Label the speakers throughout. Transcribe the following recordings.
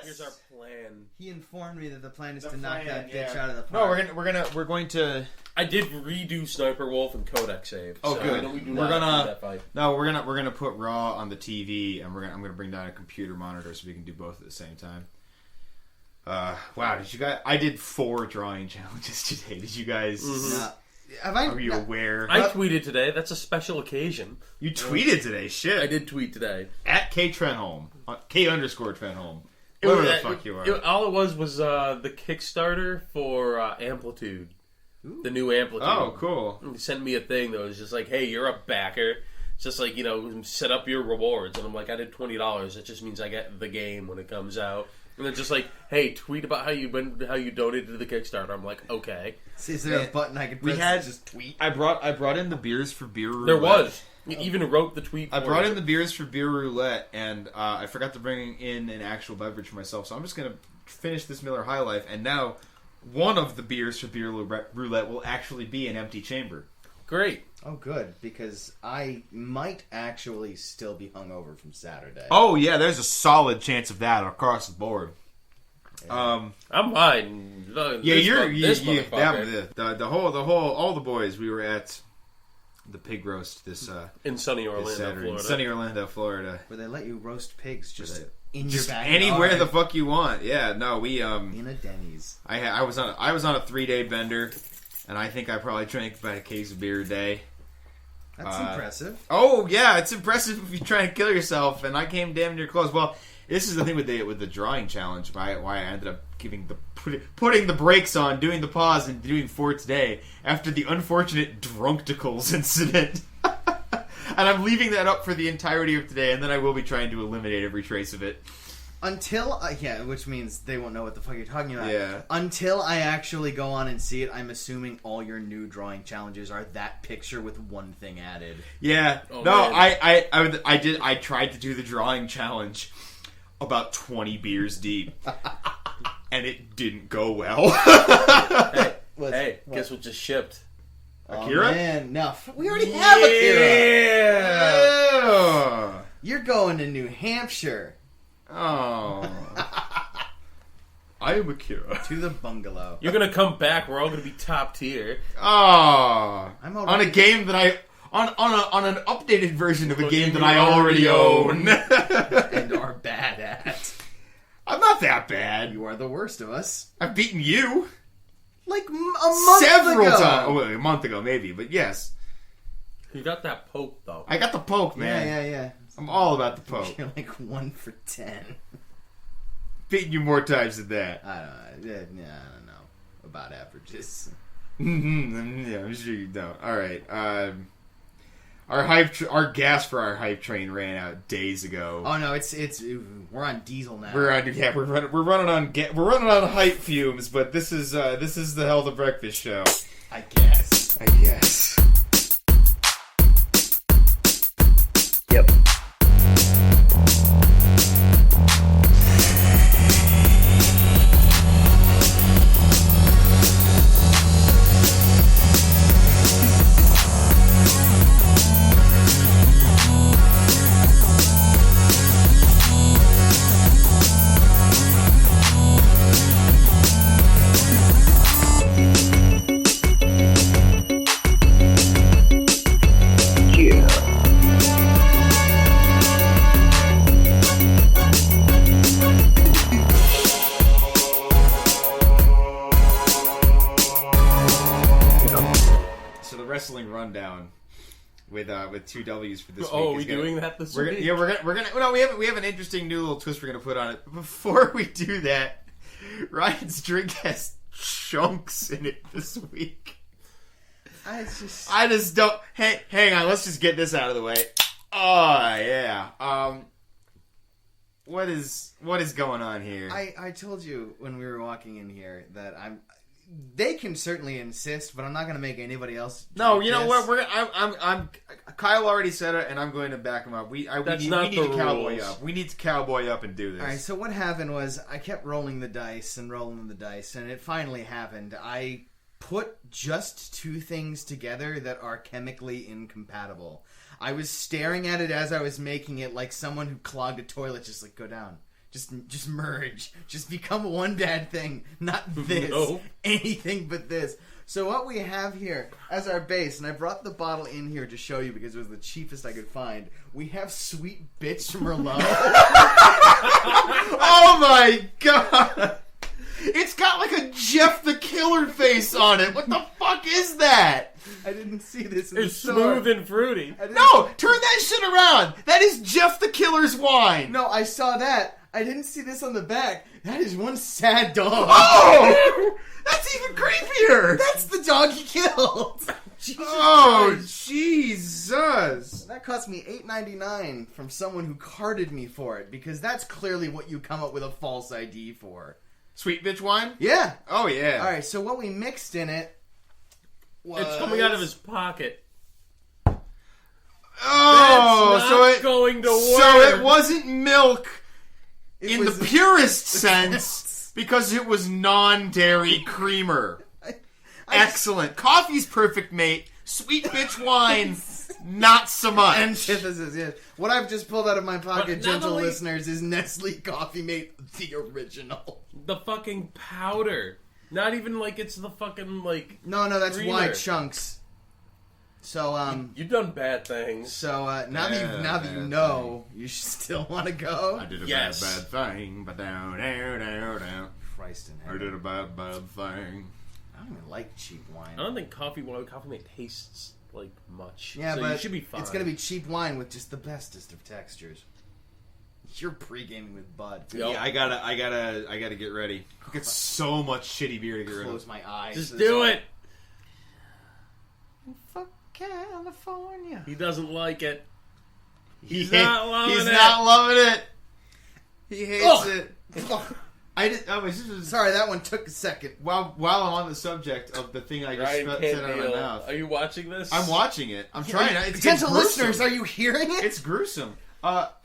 Speaker 1: Here's our plan.
Speaker 2: He informed me that the plan is to knock that bitch out of the
Speaker 3: No,
Speaker 2: park.
Speaker 3: we're going to.
Speaker 1: I did redo Sniper Wolf and Codex save.
Speaker 3: Oh,
Speaker 1: so
Speaker 3: good.
Speaker 1: We do
Speaker 3: We're
Speaker 1: not
Speaker 3: gonna.
Speaker 1: do that fight.
Speaker 3: No, we're gonna put Raw on the TV, and I'm gonna bring down a computer monitor so we can do both at the same time. Wow, did you guys? I did 4 drawing challenges today. Did you guys? Are you aware?
Speaker 1: I tweeted today. That's a special occasion.
Speaker 3: You tweeted today. Shit.
Speaker 1: I did tweet today.
Speaker 3: At K Trenholm. K_Trenholm. Whatever the fuck you are.
Speaker 1: All it was the Kickstarter for Amplitude. Ooh. The new Amplitude.
Speaker 3: Oh, cool.
Speaker 1: He sent me a thing that was just like, hey, you're a backer. It's just like, set up your rewards. And I'm like, I did $20. It just means I get the game when it comes out. And they're just like, hey, tweet about how you donated to the Kickstarter. I'm like, okay.
Speaker 2: Is there a button I could press? Just tweet.
Speaker 3: I brought in the beers for beer roulette.
Speaker 1: There was. You even wrote the tweet.
Speaker 3: I brought in the beers for beer roulette, and I forgot to bring in an actual beverage for myself. So I'm just gonna finish this Miller High Life, and now one of the beers for beer roulette will actually be an empty chamber.
Speaker 1: Great.
Speaker 2: Oh, good, because I might actually still be hungover from Saturday.
Speaker 3: Oh yeah, there's a solid chance of that across the board.
Speaker 1: Yeah. I'm fine.
Speaker 3: All the boys. We were at the pig roast this
Speaker 1: in sunny Orlando,
Speaker 3: Saturday.
Speaker 1: Florida.
Speaker 3: In sunny Orlando, Florida.
Speaker 2: Where they let you roast pigs just in
Speaker 3: just
Speaker 2: your backyard.
Speaker 3: anywhere the fuck you want. Yeah, no, we
Speaker 2: in a Denny's.
Speaker 3: I was on a 3-day bender, and I think I probably drank about a case of beer a day.
Speaker 2: That's impressive.
Speaker 3: Oh yeah, it's impressive if you try and kill yourself. And I came damn near close. Well, this is the thing with the drawing challenge. Why I ended up putting the brakes on, doing the pause, and doing 4 today after the unfortunate drunkticles incident. And I'm leaving that up for the entirety of today, and then I will be trying to eliminate every trace of it.
Speaker 2: Until, which means they won't know what the fuck you're talking about.
Speaker 3: Yeah.
Speaker 2: Until I actually go on and see it, I'm assuming all your new drawing challenges are that picture with one thing added.
Speaker 3: Yeah.
Speaker 1: Oh,
Speaker 3: no,
Speaker 1: man.
Speaker 3: I tried to do the drawing challenge about 20 beers deep, and it didn't go well.
Speaker 1: Hey, guess what just shipped?
Speaker 3: Akira?
Speaker 2: Oh, man, no. We already have Akira.
Speaker 3: Yeah.
Speaker 2: You're going to New Hampshire.
Speaker 3: Oh. I am Akira.
Speaker 2: To the bungalow.
Speaker 1: You're gonna come back. We're all gonna be top tier.
Speaker 3: Oh.
Speaker 2: I'm
Speaker 3: on a game that I on an updated version of a game that I already own
Speaker 2: and are bad at.
Speaker 3: I'm not that bad.
Speaker 2: You are the worst of us.
Speaker 3: I've beaten you
Speaker 2: like a month
Speaker 3: several
Speaker 2: ago.
Speaker 3: times. Oh, wait, a month ago maybe, but yes.
Speaker 1: You got that poke though.
Speaker 3: I got the poke, man.
Speaker 2: Yeah.
Speaker 3: I'm all about the poke.
Speaker 2: You're like 1 for 10.
Speaker 3: Beating you more times than that.
Speaker 2: I don't know about averages.
Speaker 3: Yeah, I'm sure you don't. All right. Our gas for our hype train ran out days ago.
Speaker 2: Oh no, we're on diesel now.
Speaker 3: We're running on hype fumes, but this is the Hell to Breakfast show.
Speaker 2: I guess.
Speaker 4: Yep.
Speaker 3: Wrestling rundown with 2 W's for this week.
Speaker 1: Oh, are we doing that this week?
Speaker 3: We're gonna. No, we have an interesting new little twist we're gonna put on it. But before we do that, Ryan's drink has chunks in it this week. I just don't. Hey, hang on. Let's just get this out of the way. Oh yeah. What is going on here?
Speaker 2: I told you when we were walking in here that they can certainly insist, but I'm not going to make anybody else.
Speaker 3: No, you know what? I'm. Kyle already said it, and I'm going to back him up. We need to cowboy up. We need to cowboy up and do this.
Speaker 2: All right. So what happened was I kept rolling the dice, and it finally happened. I put just 2 things together that are chemically incompatible. I was staring at it as I was making it, like someone who clogged a toilet. Just like, go down. Just merge. Just become one bad thing. Not this.
Speaker 1: No.
Speaker 2: Anything but this. So what we have here as our base, and I brought the bottle in here to show you because it was the cheapest I could find. We have Sweet Bitch Merlot.
Speaker 3: Oh my god! It's got like a Jeff the Killer face on it. What the fuck is that?
Speaker 2: I didn't see this in
Speaker 1: It's
Speaker 2: the store.
Speaker 1: smooth and fruity.
Speaker 3: No, turn that shit around. That is Jeff the Killer's wine.
Speaker 2: No, I saw that. I didn't see this on the back. That is one sad dog.
Speaker 3: Oh, that's even creepier.
Speaker 2: That's the dog he killed. Jesus
Speaker 3: Oh,
Speaker 2: Christ.
Speaker 3: Jesus.
Speaker 2: That cost me $8.99 from someone who carded me for it, because that's clearly what you come up with a false ID for.
Speaker 3: Sweet bitch wine?
Speaker 2: Yeah.
Speaker 3: Oh, yeah.
Speaker 2: All right, so what we mixed in it was...
Speaker 1: It's coming out of his pocket.
Speaker 3: Oh,
Speaker 1: That's
Speaker 3: so
Speaker 1: not
Speaker 3: it
Speaker 1: going to work.
Speaker 3: So it wasn't milk
Speaker 2: It
Speaker 3: in
Speaker 2: was
Speaker 3: the purest sense because it was non-dairy creamer. Excellent. Coffee's perfect, mate. Sweet bitch wine, not so much.
Speaker 2: Antithesis, yes. What I've just pulled out of my pocket,
Speaker 1: But not
Speaker 2: gentle
Speaker 1: only-
Speaker 2: listeners, is Nestle Coffee Mate, the original.
Speaker 1: The fucking powder. Not even like it's the fucking like.
Speaker 2: No, that's
Speaker 1: Creamer.
Speaker 2: white chunks. So,
Speaker 1: You've done bad things.
Speaker 2: So now that you know, you should still want to go.
Speaker 3: I did a
Speaker 1: Yes.
Speaker 3: bad thing, but down.
Speaker 2: Christ in
Speaker 3: I
Speaker 2: heaven.
Speaker 3: did a bad thing.
Speaker 2: I don't even like cheap wine.
Speaker 1: I don't think coffee mate tastes like much.
Speaker 2: Yeah,
Speaker 1: so
Speaker 2: but
Speaker 1: you should be fine.
Speaker 2: it's gonna be cheap wine with just the bestest of textures. You're pre-gaming with Bud.
Speaker 1: Yep.
Speaker 3: Yeah, I gotta get ready. I got so much shitty beer to get rid
Speaker 2: Close
Speaker 3: of.
Speaker 2: my eyes.
Speaker 1: Just do it.
Speaker 3: Fuck California.
Speaker 1: He doesn't like it.
Speaker 3: He's
Speaker 1: not loving
Speaker 3: He's
Speaker 1: it.
Speaker 3: not loving it. He hates
Speaker 2: Ugh.
Speaker 3: it. I did. Oh, this was
Speaker 2: Sorry, that one took a second.
Speaker 3: while I'm on the subject of the thing I just
Speaker 1: Ryan
Speaker 3: said
Speaker 1: can't
Speaker 3: out of my
Speaker 1: deal.
Speaker 3: mouth.
Speaker 1: Are you watching this?
Speaker 3: I'm watching it. I'm trying. It's
Speaker 2: Potential
Speaker 3: gruesome.
Speaker 2: listeners, are you hearing it?
Speaker 3: It's gruesome.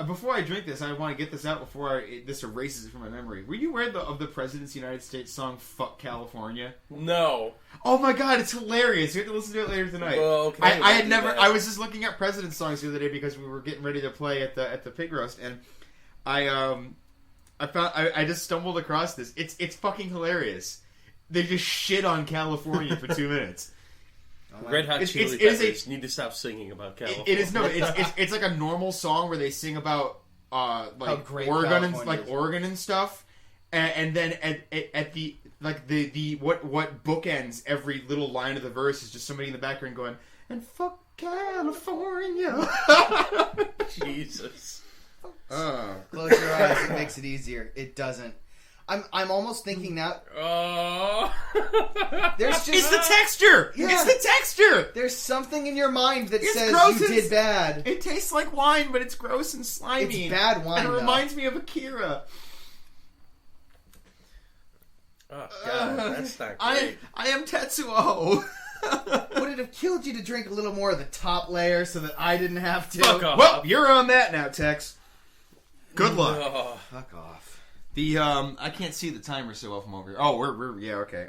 Speaker 3: Before I drink this, I want to get this out before this erases it from my memory. Were you aware of the President's United States song "Fuck California"?
Speaker 1: No.
Speaker 3: Oh my god, it's hilarious! You have to listen to it later tonight.
Speaker 1: Well, okay,
Speaker 3: I
Speaker 1: we'll
Speaker 3: had
Speaker 1: do
Speaker 3: never.
Speaker 1: that.
Speaker 3: I was just looking at President songs the other day because we were getting ready to play at the pig roast, and I just stumbled across this. It's fucking hilarious. They just shit on California for 2 minutes.
Speaker 1: Red Hot
Speaker 3: It's-
Speaker 1: Chili
Speaker 3: it is
Speaker 1: Peppers need to stop singing about California.
Speaker 3: It is no. It's like a normal song where they sing about like
Speaker 2: great
Speaker 3: Oregon and
Speaker 2: California is.
Speaker 3: Oregon and stuff, and then at the like the what bookends every little line of the verse is just somebody in the background going and fuck California.
Speaker 1: Jesus.
Speaker 2: Close your eyes. It makes it easier. It doesn't. I'm almost thinking now.
Speaker 1: Oh.
Speaker 2: There's just
Speaker 3: It's the texture.
Speaker 2: Yeah.
Speaker 3: It's the texture.
Speaker 2: there's something in your mind that
Speaker 3: It's
Speaker 2: says
Speaker 3: gross
Speaker 2: you
Speaker 3: and
Speaker 2: did bad.
Speaker 3: It tastes like wine, but it's gross and slimy.
Speaker 2: It's bad wine,
Speaker 3: and it
Speaker 2: though.
Speaker 3: reminds me of Akira.
Speaker 1: Oh, God, that's not
Speaker 3: I
Speaker 1: great.
Speaker 3: am Tetsuo.
Speaker 2: Would it have killed you to drink a little more of the top layer so that I didn't have to?
Speaker 1: Fuck off.
Speaker 3: Well, you're on that now, Tex. Good luck.
Speaker 1: Oh.
Speaker 2: Fuck off.
Speaker 3: The I can't see the timer so well from over here. Oh, we're yeah, okay.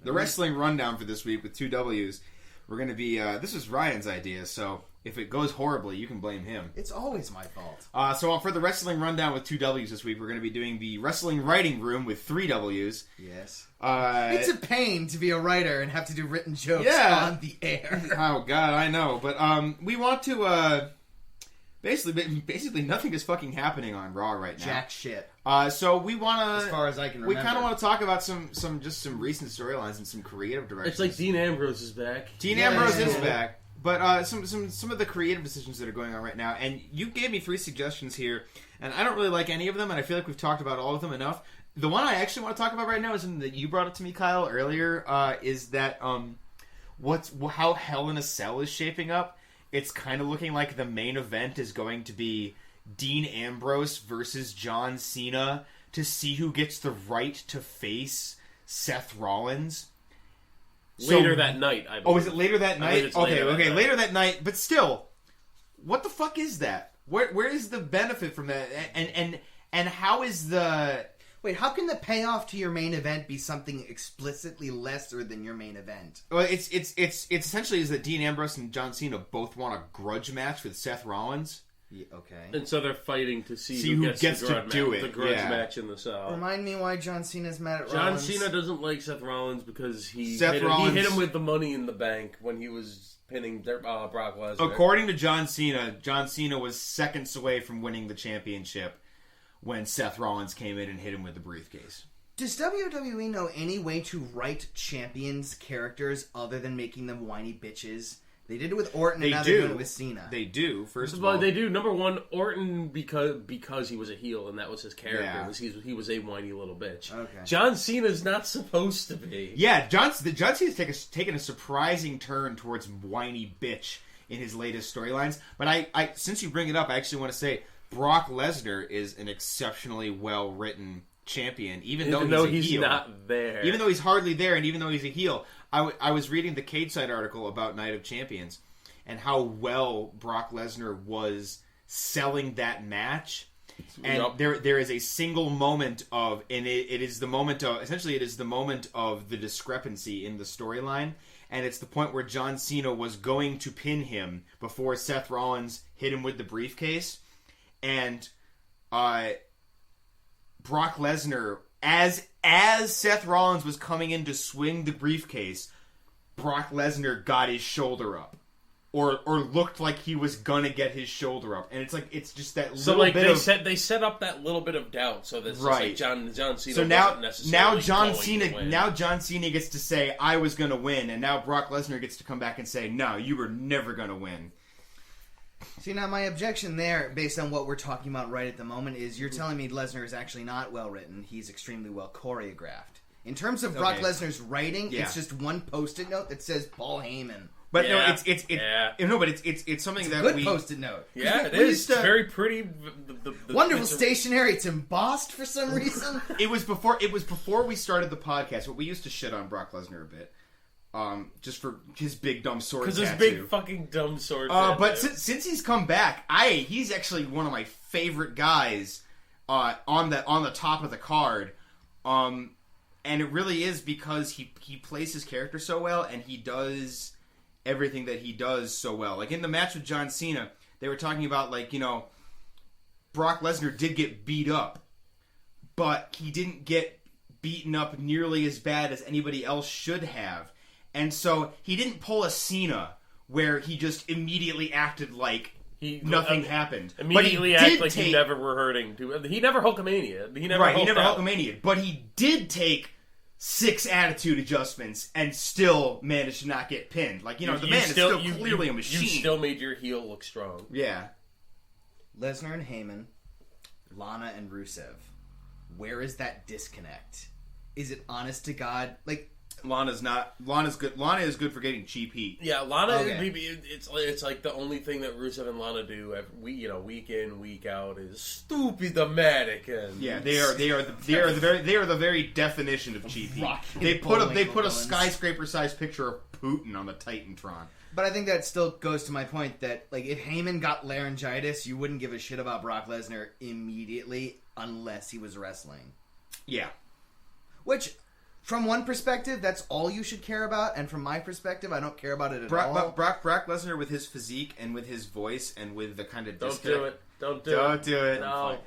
Speaker 3: The wrestling rundown for this week with 2 W's. We're gonna be this was Ryan's idea, so if it goes horribly, you can blame him.
Speaker 2: It's always my fault.
Speaker 3: So for the wrestling rundown with 2 W's this week, we're gonna be doing the wrestling writing room with 3 W's.
Speaker 2: Yes.
Speaker 3: It's
Speaker 2: It's a pain to be a writer and have to do written jokes
Speaker 3: Yeah.
Speaker 2: on the air.
Speaker 3: Oh God, I know, but we want to basically nothing is fucking happening on Raw right now.
Speaker 2: Jack shit.
Speaker 3: So we want
Speaker 2: As
Speaker 3: to.
Speaker 2: far as I can
Speaker 3: We
Speaker 2: remember.
Speaker 3: kind of want to talk about some recent storylines and some creative directions.
Speaker 1: It's like Dean Ambrose is back.
Speaker 3: Dean
Speaker 2: Yeah,
Speaker 3: Ambrose
Speaker 2: yeah,
Speaker 3: is
Speaker 2: yeah.
Speaker 3: back, but some of the creative decisions that are going on right now. And you gave me 3 suggestions here, and I don't really like any of them, and I feel like we've talked about all of them enough. The one I actually want to talk about right now is something that you brought up to me, Kyle, earlier. Is that how Hell in a Cell is shaping up? It's kind of looking like the main event is going to be Dean Ambrose versus John Cena to see who gets the right to face Seth Rollins.
Speaker 1: Later that night, I believe.
Speaker 3: Oh, is it later that
Speaker 1: I
Speaker 3: night?
Speaker 1: believe it's
Speaker 3: Okay,
Speaker 1: later that night.
Speaker 3: later that night. But still, what the fuck is that? Where is the benefit from that? And how is the...
Speaker 2: Wait, how can the payoff to your main event be something explicitly lesser than your main event?
Speaker 3: Well, it's essentially is that Dean Ambrose and John Cena both want a grudge match with Seth Rollins.
Speaker 2: Okay.
Speaker 1: And so they're fighting to see
Speaker 3: who gets
Speaker 1: the
Speaker 3: to do it.
Speaker 1: The grudge
Speaker 3: Yeah.
Speaker 1: match in the South.
Speaker 2: Remind me why John Cena's mad at
Speaker 1: John
Speaker 2: Rollins.
Speaker 1: Cena doesn't like Seth Rollins because he
Speaker 3: Seth
Speaker 1: hit
Speaker 3: Rollins-
Speaker 1: him with the Money in the Bank when he was pinning Brock Lesnar.
Speaker 3: According to John Cena was seconds away from winning the championship when Seth Rollins came in and hit him with the briefcase.
Speaker 2: Does WWE know any way to write champions' characters other than making them whiny bitches? They did it with Orton, and now they're doing it with Cena.
Speaker 3: They do. First of
Speaker 1: Well,
Speaker 3: all,
Speaker 1: they do. Number one, Orton because he was a heel and that was his character.
Speaker 3: Yeah.
Speaker 1: He was a whiny little bitch.
Speaker 2: Okay.
Speaker 1: John Cena's not supposed to be.
Speaker 3: Yeah, John Cena's taken a surprising turn towards whiny bitch in his latest storylines. But I since you bring it up, I actually want to say Brock Lesnar is an exceptionally well written champion, even though he's a heel.
Speaker 1: Not there.
Speaker 3: Even though he's hardly there, and even though he's a heel. I was reading the Cage Side article about Night of Champions and how well Brock Lesnar was selling that match. And there is a single moment of, and it is the moment of, essentially it is the moment of the discrepancy in the storyline. And it's the point where John Cena was going to pin him before Seth Rollins hit him with the briefcase. And Brock Lesnar, as Seth Rollins was coming in to swing the briefcase, Brock Lesnar got his shoulder up. Or looked like he was gonna get his shoulder up, and it's just that little
Speaker 1: so like
Speaker 3: bit
Speaker 1: they set up that little bit of doubt, so that's
Speaker 3: Right.
Speaker 1: just like John Cena.
Speaker 3: So now
Speaker 1: necessarily
Speaker 3: John
Speaker 1: going
Speaker 3: Cena
Speaker 1: to win.
Speaker 3: now John Cena gets to say I was gonna win, and now Brock Lesnar gets to come back and say no, you were never gonna win.
Speaker 2: See, now my objection there, based on what we're talking about right at the moment, is you're telling me Lesnar is actually not well written. He's extremely well choreographed. In terms of Brock
Speaker 3: Okay.
Speaker 2: Lesnar's writing,
Speaker 3: Yeah.
Speaker 2: it's just one post-it note that says Paul Heyman.
Speaker 3: But
Speaker 1: Yeah.
Speaker 3: no, it's something
Speaker 2: It's
Speaker 3: that
Speaker 2: a good
Speaker 3: we
Speaker 2: post-it note.
Speaker 1: Yeah, it
Speaker 3: we
Speaker 1: is.
Speaker 3: used to-
Speaker 1: It's very pretty.
Speaker 2: Wonderful
Speaker 1: it's a-
Speaker 2: stationery. It's embossed for some reason.
Speaker 3: It was before we started the podcast. But we used to shit on Brock Lesnar a bit, just for his big dumb sword
Speaker 1: Because
Speaker 3: tattoo.
Speaker 1: his big fucking dumb sword.
Speaker 3: But
Speaker 1: tattoo.
Speaker 3: since he's come back, he's actually one of my favorite guys on the top of the card. And it really is because he plays his character so well, and he does everything that he does so well. Like in the match with John Cena, they were talking about Brock Lesnar did get beat up, but he didn't get beaten up nearly as bad as anybody else should have. And so he didn't pull a Cena where he just immediately acted like nothing happened.
Speaker 1: Immediately
Speaker 3: But he
Speaker 1: act
Speaker 3: did
Speaker 1: like he never were hurting. He never Hulkamania. He never
Speaker 3: Hulkamania. But he did take 6 attitude adjustments and still managed to not get pinned. The man is still clearly a machine.
Speaker 1: You still made your heel look strong.
Speaker 3: Yeah.
Speaker 2: Lesnar and Heyman, Lana and Rusev. Where is that disconnect? Is it honest to God?
Speaker 3: Lana's good. Lana is good for getting cheap heat.
Speaker 1: Yeah, Lana.
Speaker 2: Okay.
Speaker 1: It's like the only thing that Rusev and Lana do week in, week out is stupid-o-matic. And
Speaker 3: Yeah, they are the very definition of cheap heat.
Speaker 2: Rocking
Speaker 3: They put a
Speaker 2: villains.
Speaker 3: skyscraper-sized picture of Putin on the Titantron.
Speaker 2: But I think that still goes to my point that, if Heyman got laryngitis, you wouldn't give a shit about Brock Lesnar immediately unless he was wrestling.
Speaker 3: Yeah.
Speaker 2: Which, from one perspective, that's all you should care about, and from my perspective, I don't care about it at all.
Speaker 3: Brock Lesnar with his physique and with his voice and with the kind of
Speaker 1: Don't do it. Don't do it.
Speaker 2: No,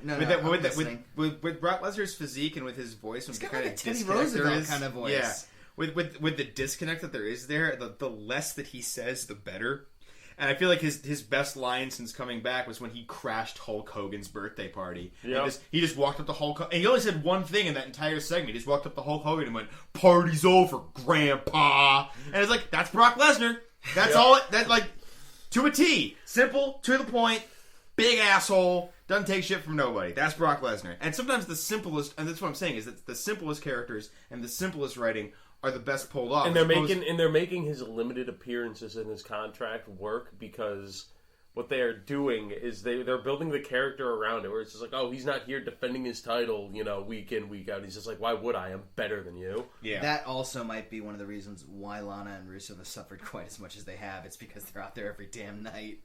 Speaker 3: With Brock Lesnar's physique and with his voice and
Speaker 2: He's
Speaker 3: with
Speaker 2: got
Speaker 3: the
Speaker 2: like a
Speaker 3: kind of
Speaker 2: Teddy
Speaker 3: disconnect there
Speaker 2: Roosevelt
Speaker 3: is,
Speaker 2: kind of voice.
Speaker 3: Yeah. With the disconnect that there is there, the less that he says, the better. And I feel like his best line since coming back was when he crashed Hulk Hogan's birthday party.
Speaker 1: Yep.
Speaker 3: He just walked up to Hulk Hogan, and he only said one thing in that entire segment. He just walked up to Hulk Hogan and went, "Party's over, Grandpa." And it's like, that's Brock Lesnar. That's all. To a T. Simple, to the point, big asshole, doesn't take shit from nobody. That's Brock Lesnar. And sometimes the simplest, and that's what I'm saying, is that the simplest characters and the simplest writing are the best pulled off.
Speaker 1: And they're making his limited appearances in his contract work because what they are doing is they're building the character around it. Where it's just like, oh, he's not here defending his title, week in, week out. He's just like, why would I? I'm better than you.
Speaker 3: Yeah.
Speaker 2: That also might be one of the reasons why Lana and Rusev have suffered quite as much as they have. It's because they're out there every damn night.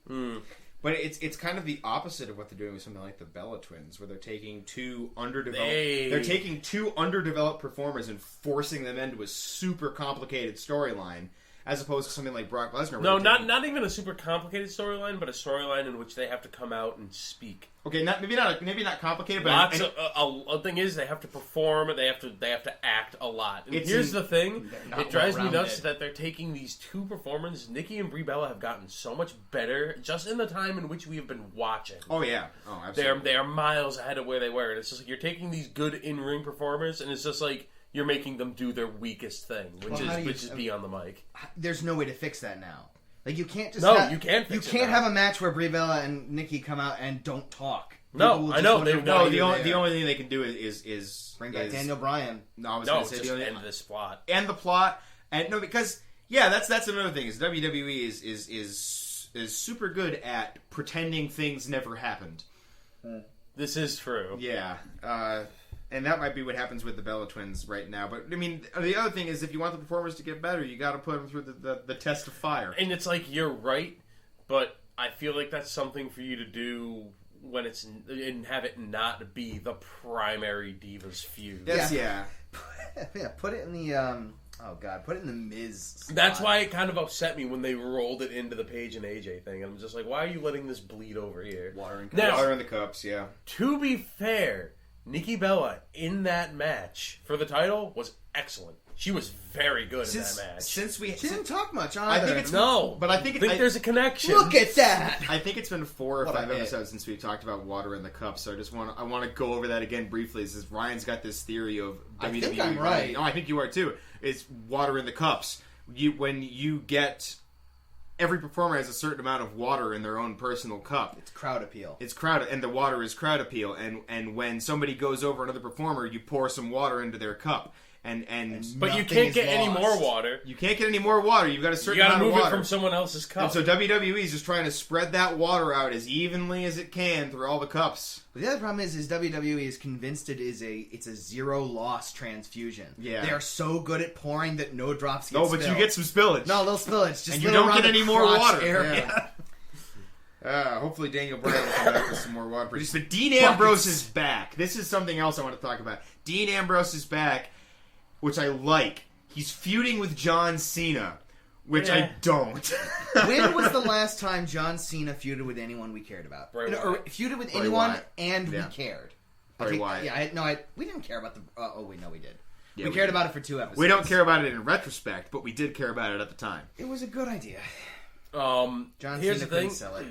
Speaker 3: But it's kind of the opposite of what they're doing with something like the Bella Twins, where they're taking two underdeveloped performers and forcing them into a super complicated storyline. as opposed to something like Brock Lesnar.
Speaker 1: No, not even a super complicated storyline, but a storyline in which they have to come out and speak.
Speaker 3: Okay, maybe not complicated, but
Speaker 1: Lots a thing is they have to perform. They have to act a lot. And here's the thing: it drives me nuts that they're taking these two performers. Nikki and Brie Bella have gotten so much better just in the time in which we have been watching.
Speaker 3: Oh yeah, absolutely.
Speaker 1: They are miles ahead of where they were, and it's just like you're taking these good in-ring performers, and it's just like you're making them do their weakest thing, which is be on the mic.
Speaker 2: There's no way to fix that now. Like you can't just
Speaker 1: you can't fix
Speaker 2: you can't have a match where Brie Bella and Nikki come out and don't talk.
Speaker 1: No, I know.
Speaker 3: The only thing they can do is
Speaker 2: bring back Daniel Bryan.
Speaker 3: No, I was going to say
Speaker 1: just end this plot.
Speaker 3: And the plot, and no, because that's another thing is WWE is super good at pretending things never happened.
Speaker 1: This is true.
Speaker 3: Yeah. And that might be what happens with the Bella Twins right now. But, I mean, the other thing is if you want the performers to get better, you got to put them through the test of fire.
Speaker 1: And it's like, you're right, but I feel like that's something for you to do when it's... and have it not be the primary Divas feud.
Speaker 3: Yeah.
Speaker 2: Put it in the... put it in the Miz spot.
Speaker 1: That's why it kind of upset me when they rolled it into the Paige and AJ thing. I'm just like, why are you letting this bleed over here?
Speaker 3: Water in the cups, yeah.
Speaker 1: To be fair... Nikki Bella in that match for the title was excellent. She was very good in that match.
Speaker 2: She didn't talk much either.
Speaker 3: I think it's
Speaker 1: but I think there's a connection.
Speaker 2: Look at that.
Speaker 3: I think it's been 4 or 5 episodes since we talked about water in the cup. So I want to go over that again briefly. Is Ryan's got this theory of WWE.
Speaker 2: I think I'm right.
Speaker 3: No, I think you are too. It's water in the cups. When you get. Every performer has a certain amount of water in their own personal cup.
Speaker 2: It's crowd appeal.
Speaker 3: And the water is crowd appeal. And when somebody goes over another performer, you pour some water into their cup.
Speaker 1: But you can't get any more water.
Speaker 3: You can't get any more water. You've got a certain amount of water.
Speaker 1: You got to move it from someone else's cup.
Speaker 3: And so WWE is just trying to spread that water out as evenly as it can through all the cups.
Speaker 2: But the other problem is WWE is convinced it's a zero loss transfusion.
Speaker 3: Yeah.
Speaker 2: They are so good at pouring that no drops get spilled.
Speaker 3: No, but you get some spillage.
Speaker 2: No, little spillage. Just
Speaker 3: and you don't get any more water.
Speaker 2: Area.
Speaker 3: Yeah. Hopefully Daniel Bryan will come back with some more water. But Dean Ambrose is back. This is something else I want to talk about. Dean Ambrose is back, which I like. He's feuding with John Cena, which I don't.
Speaker 2: When was the last time John Cena feuded with anyone we cared about?
Speaker 1: Or
Speaker 2: feuded with anyone and we cared?
Speaker 3: Bray Wyatt.
Speaker 2: Yeah, we didn't care about the... no, we did.
Speaker 3: Yeah,
Speaker 2: we cared about it for 2 episodes.
Speaker 3: We don't care about it in retrospect, but we did care about it at the time.
Speaker 2: It was a good idea.
Speaker 1: John here's
Speaker 2: Cena
Speaker 1: the thing.
Speaker 2: Sell it.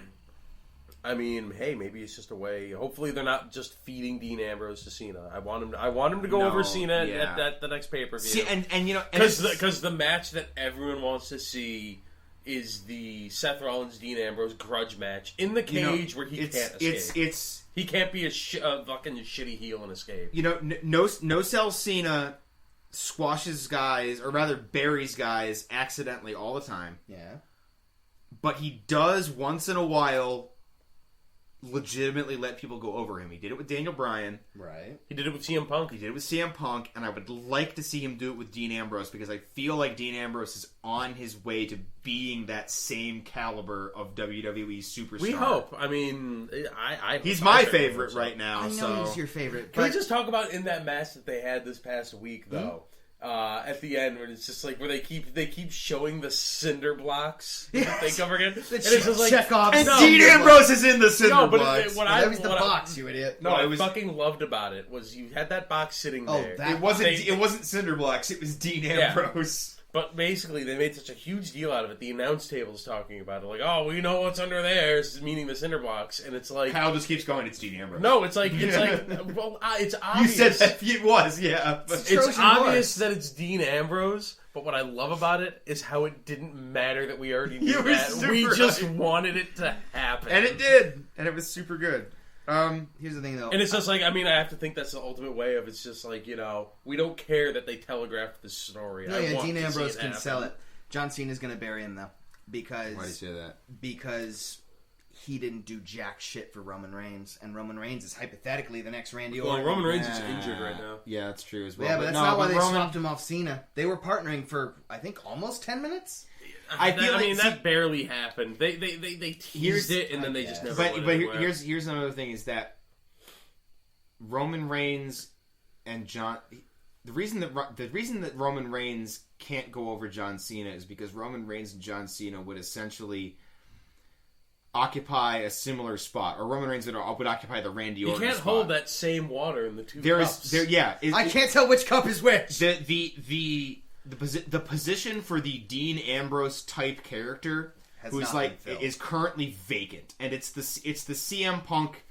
Speaker 1: I mean, hey, maybe it's just a way. Hopefully, they're not just feeding Dean Ambrose to Cena. I want him to go over Cena at the next pay-per-view.
Speaker 3: And you know,
Speaker 1: because the match that everyone wants to see is the Seth Rollins Dean Ambrose grudge match in the cage where he can't escape. He can't be a fucking shitty heel and escape.
Speaker 3: You know, no sell Cena squashes guys, or rather buries guys accidentally all the time.
Speaker 2: Yeah,
Speaker 3: but he does once in a while legitimately let people go over him. He did it with Daniel Bryan.
Speaker 2: Right.
Speaker 1: He did it with CM Punk.
Speaker 3: And I would like to see him do it with Dean Ambrose because I feel like Dean Ambrose is on his way to being that same caliber of WWE superstar.
Speaker 1: We hope. I mean,
Speaker 3: he's my favorite right now.
Speaker 2: I know he's your favorite.
Speaker 1: Can we just talk about in that match that they had this past week, though? At the end, when it's just like where they keep showing the cinder blocks that they cover again, and it's just like
Speaker 2: Chekhov's
Speaker 3: and Dean Ambrose is in the cinder blocks.
Speaker 2: That was the box, you idiot.
Speaker 1: No, I fucking loved about it was you had that box sitting there.
Speaker 3: It wasn't cinder blocks. It was Dean Ambrose.
Speaker 1: But basically, they made such a huge deal out of it. The announce table's talking about it, like, "Oh, we know what's under there," meaning the cinder blocks, and it's like
Speaker 3: Kyle just keeps going. It's Dean Ambrose.
Speaker 1: No, it's like well, it's obvious.
Speaker 3: You said that it was, yeah.
Speaker 1: It's obvious that it's Dean Ambrose. But what I love about it is how it didn't matter that we already knew that. We just wanted it to happen,
Speaker 3: and it did, and it was super good.
Speaker 2: Here's the thing, though.
Speaker 1: And it's just like, I mean, I have to think that's the ultimate way of it's just like, you know, we don't care that they telegraphed this story.
Speaker 2: No, Dean Ambrose can sell it. John Cena's going to bury him, though. Because...
Speaker 3: Why do you say that?
Speaker 2: Because he didn't do jack shit for Roman Reigns. And Roman Reigns is hypothetically the next Randy Orton.
Speaker 1: Well, Roman Reigns is injured right now.
Speaker 3: Yeah, that's true as well.
Speaker 2: Yeah, but that's not why they swapped him off Cena. They were partnering for, I think, almost 10 minutes?
Speaker 1: That barely happened. They teased it, and then they just never went anywhere.
Speaker 3: Here's another thing is that Roman Reigns and John... the reason that Roman Reigns can't go over John Cena is because Roman Reigns and John Cena would essentially occupy a similar spot, or Roman Reigns would occupy the Randy Orton spot.
Speaker 1: You can't hold that same water in the two cups.
Speaker 2: I can't tell which cup is which.
Speaker 3: The position for the Dean Ambrose type character is currently vacant, and it's the CM Punk,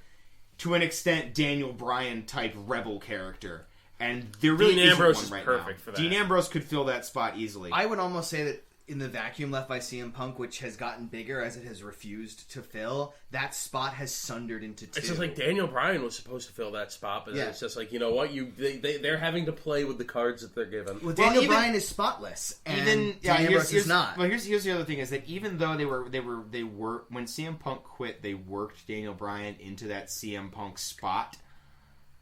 Speaker 3: to an extent, Daniel Bryan type rebel character, and there really
Speaker 1: Dean Ambrose
Speaker 3: isn't one
Speaker 1: is
Speaker 3: right
Speaker 1: perfect
Speaker 3: now.
Speaker 1: for that.
Speaker 3: Dean Ambrose could fill that spot easily.
Speaker 2: I would almost say that in the vacuum left by CM Punk, which has gotten bigger as it has refused to fill, that spot has sundered into two.
Speaker 1: It's just like Daniel Bryan was supposed to fill that spot, but it's just like, you know what, they're having to play with the cards that they're given.
Speaker 2: Well, Daniel Bryan is spotless, and Ambrose is not.
Speaker 3: Well, here's the other thing: is that even though they were when CM Punk quit, they worked Daniel Bryan into that CM Punk spot.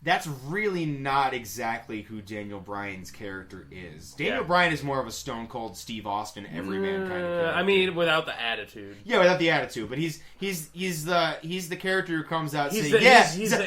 Speaker 3: That's really not exactly who Daniel Bryan's character is. Daniel Bryan is more of a Stone Cold Steve Austin everyman kind of character.
Speaker 1: I mean, without the attitude.
Speaker 3: Yeah, without the attitude, but he's the character who comes out saying,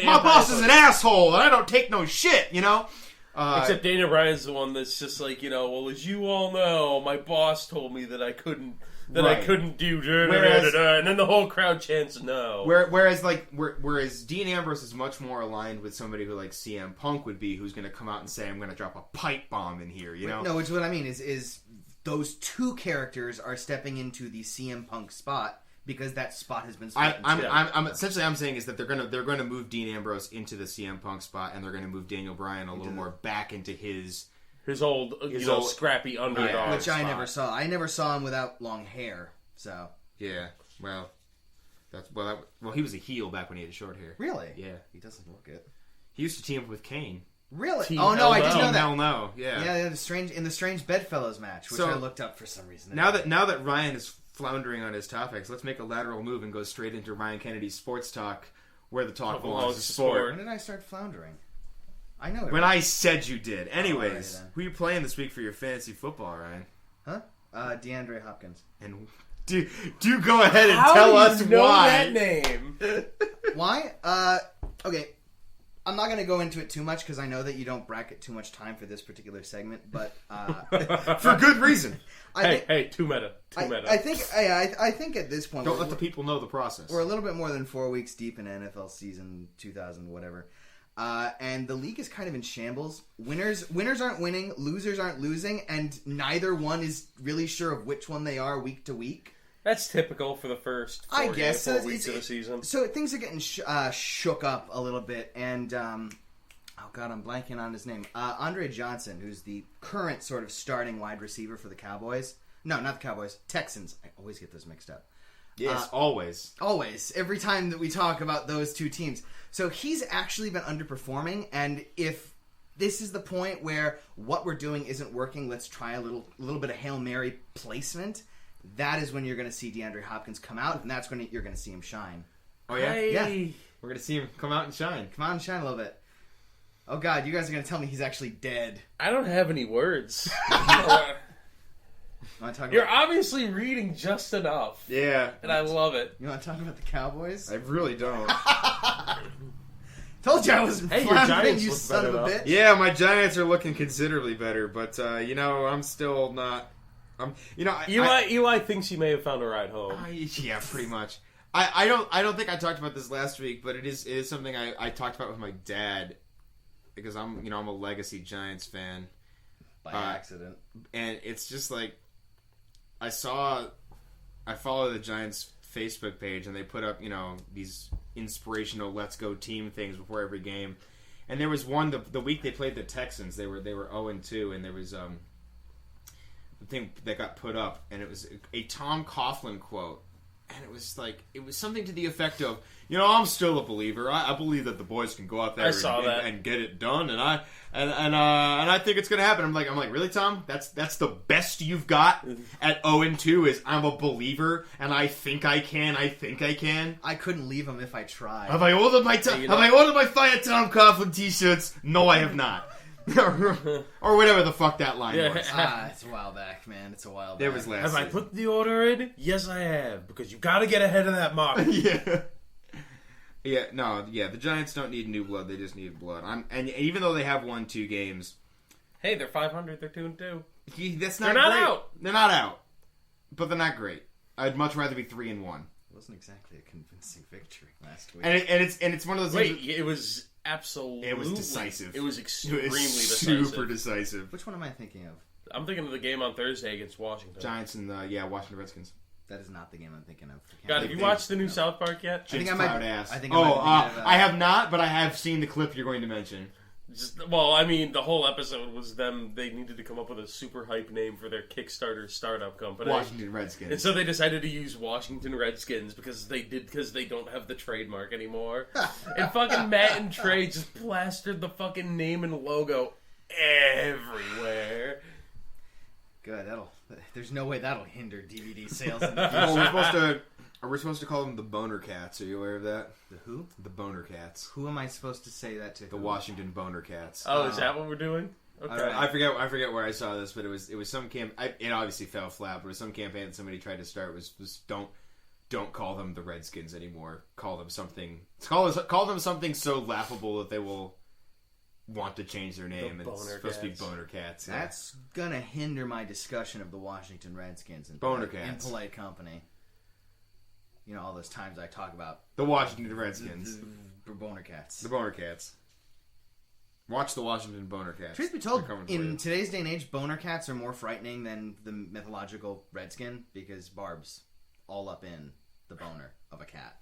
Speaker 3: my boss is an asshole and I don't take no shit, you know.
Speaker 1: Except Daniel Bryan's the one that's just like, you know, well, as you all know, my boss told me that I couldn't. I couldn't do and then the whole crowd chants no.
Speaker 3: Whereas Dean Ambrose is much more aligned with somebody who like CM Punk would be, who's going to come out and say, I'm going to drop a pipe bomb in here, you know?
Speaker 2: No, which is what I mean is those two characters are stepping into the CM Punk spot because that spot has been split.
Speaker 3: I'm saying is that they're gonna move Dean Ambrose into the CM Punk spot, and they're going to move Daniel Bryan a little more back into his old
Speaker 1: scrappy underdog,
Speaker 2: which I never saw. I never saw him without long hair. So
Speaker 3: yeah, well, he was a heel back when he had short hair.
Speaker 2: Really?
Speaker 3: Yeah,
Speaker 2: he doesn't look it.
Speaker 3: He used to team up with Kane.
Speaker 2: Really?
Speaker 1: Team
Speaker 2: oh no, I didn't know that.
Speaker 3: Hell no, yeah.
Speaker 2: In the strange Bedfellows match, which I looked up for some reason.
Speaker 3: Now that Ryan is floundering on his topics, let's make a lateral move and go straight into Ryan Kennedy's sports talk, where the talk belongs to sport.
Speaker 2: When did I start floundering? I know.
Speaker 3: When I said you did. Anyways,
Speaker 2: right,
Speaker 3: who are you playing this week for your fantasy football, Ryan?
Speaker 2: Huh? DeAndre Hopkins.
Speaker 3: And do go ahead and tell us why.
Speaker 1: That name?
Speaker 2: Why? Okay. I'm not going to go into it too much because I know that you don't bracket too much time for this particular segment, but
Speaker 3: for good reason.
Speaker 1: Hey, too meta.
Speaker 2: I think at this point,
Speaker 3: don't let the people know the process.
Speaker 2: We're a little bit more than 4 weeks deep in NFL season 2000, whatever. And the league is kind of in shambles. Winners aren't winning, losers aren't losing, and neither one is really sure of which one they are week to week.
Speaker 1: That's typical for the first 4 weeks of the season.
Speaker 2: So things are getting shook up a little bit, and oh god, I'm blanking on his name. Andre Johnson, who's the current sort of starting wide receiver for the Cowboys. No, not the Cowboys. Texans. I always get those mixed up.
Speaker 3: Yes, always.
Speaker 2: Always. Every time that we talk about those two teams. So he's actually been underperforming, and if this is the point where what we're doing isn't working, let's try a little bit of Hail Mary placement, that is when you're going to see DeAndre Hopkins come out, and that's when you're going to see him shine.
Speaker 3: Oh, yeah?
Speaker 2: Yeah.
Speaker 3: We're going to see him come out and shine.
Speaker 2: Come out and shine a little bit. Oh, God, you guys are going to tell me he's actually dead.
Speaker 1: I don't have any words. You're obviously reading just enough.
Speaker 3: Yeah.
Speaker 1: And I love it.
Speaker 2: You want to talk about the Cowboys?
Speaker 3: I really don't.
Speaker 2: Told you I wasn't
Speaker 1: Giants
Speaker 2: you son of a bitch.
Speaker 3: Yeah, my Giants are looking considerably better, but, I'm still not...
Speaker 1: Eli thinks he may have found a ride home.
Speaker 3: Yeah, pretty much. I don't think I talked about this last week, but it is something I talked about with my dad, because I'm a legacy Giants fan.
Speaker 2: By accident.
Speaker 3: And it's just like, I follow the Giants Facebook page, and they put up, these inspirational "Let's Go Team" things before every game. And there was one the week they played the Texans. They were 0-2, and there was the thing that got put up, and it was a Tom Coughlin quote, and it was something to the effect of, I'm still a believer. I believe that the boys can go out there and get it done, and I think it's gonna happen. I'm like, really, Tom? That's the best you've got at 0-2 is I'm a believer, and I think I can.
Speaker 2: I couldn't leave him if I tried.
Speaker 3: Have I ordered my Fire Tom Coughlin t-shirts? No, I have not. or whatever the fuck that line was.
Speaker 2: It's a while back, man. It's a while back.
Speaker 3: It was last
Speaker 1: Have
Speaker 3: season.
Speaker 1: I put the order in? Yes, I have. Because you got to get ahead of that mark.
Speaker 3: Yeah. The Giants don't need new blood. They just need blood. And even though they have won 2 games,
Speaker 1: Hey, they're 500. They're 2-2.
Speaker 3: That's
Speaker 1: They're
Speaker 3: not
Speaker 1: not
Speaker 3: great.
Speaker 1: out.
Speaker 3: They're not out. But they're not great. I'd much rather be 3-1.
Speaker 2: It wasn't exactly a convincing victory last week.
Speaker 3: And it's one of those
Speaker 1: Wait,
Speaker 3: things.
Speaker 1: it was absolutely.
Speaker 3: It was decisive.
Speaker 1: It was extremely
Speaker 3: It was
Speaker 1: decisive.
Speaker 3: super decisive.
Speaker 2: Which one am I thinking of?
Speaker 1: I'm thinking of the game on Thursday against Washington.
Speaker 3: Giants and Washington Redskins.
Speaker 2: That is not the game I'm thinking of.
Speaker 1: God, have you watched the new South Park yet?
Speaker 2: I think
Speaker 3: Jinx
Speaker 2: I might.
Speaker 3: cloud ass.
Speaker 2: I think I might be thinking of,
Speaker 3: I have not, but I have seen the clip you're going to mention.
Speaker 1: I mean, the whole episode was them. They needed to come up with a super hype name for their Kickstarter startup company.
Speaker 3: Washington Redskins.
Speaker 1: And so they decided to use Washington Redskins because they don't have the trademark anymore. And fucking Matt and Trey just plastered the fucking name and logo everywhere.
Speaker 2: Good. There's no way that'll hinder DVD sales in the
Speaker 3: Oh,
Speaker 2: future.
Speaker 3: we're supposed to call them the Boner Cats. Are you aware of that?
Speaker 2: The who?
Speaker 3: The Boner Cats.
Speaker 2: Who am I supposed to say that to?
Speaker 3: The Washington Boner Cats.
Speaker 1: Oh, is that what we're doing? Okay.
Speaker 2: Alright.
Speaker 3: I forget where I saw this, but it was some it obviously fell flat, but it was some campaign that somebody tried to start was don't call them the Redskins anymore. Call them something so laughable that they will want to change their name.
Speaker 1: The
Speaker 3: And it's
Speaker 1: Boner
Speaker 3: supposed
Speaker 1: Cats.
Speaker 3: to be Boner Cats. Yeah.
Speaker 2: That's gonna hinder my discussion of the Washington Redskins in
Speaker 3: Boner
Speaker 2: polite,
Speaker 3: Cats.
Speaker 2: in polite company. You know, all those times I talk about
Speaker 3: The Washington Redskins.
Speaker 2: the Boner Cats.
Speaker 3: The Boner Cats. Watch the Washington Boner Cats.
Speaker 2: Truth be told,
Speaker 3: They're coming for
Speaker 2: in
Speaker 3: you.
Speaker 2: today's day and age, Boner Cats are more frightening than the mythological Redskin because Barb's all up in the boner of a cat.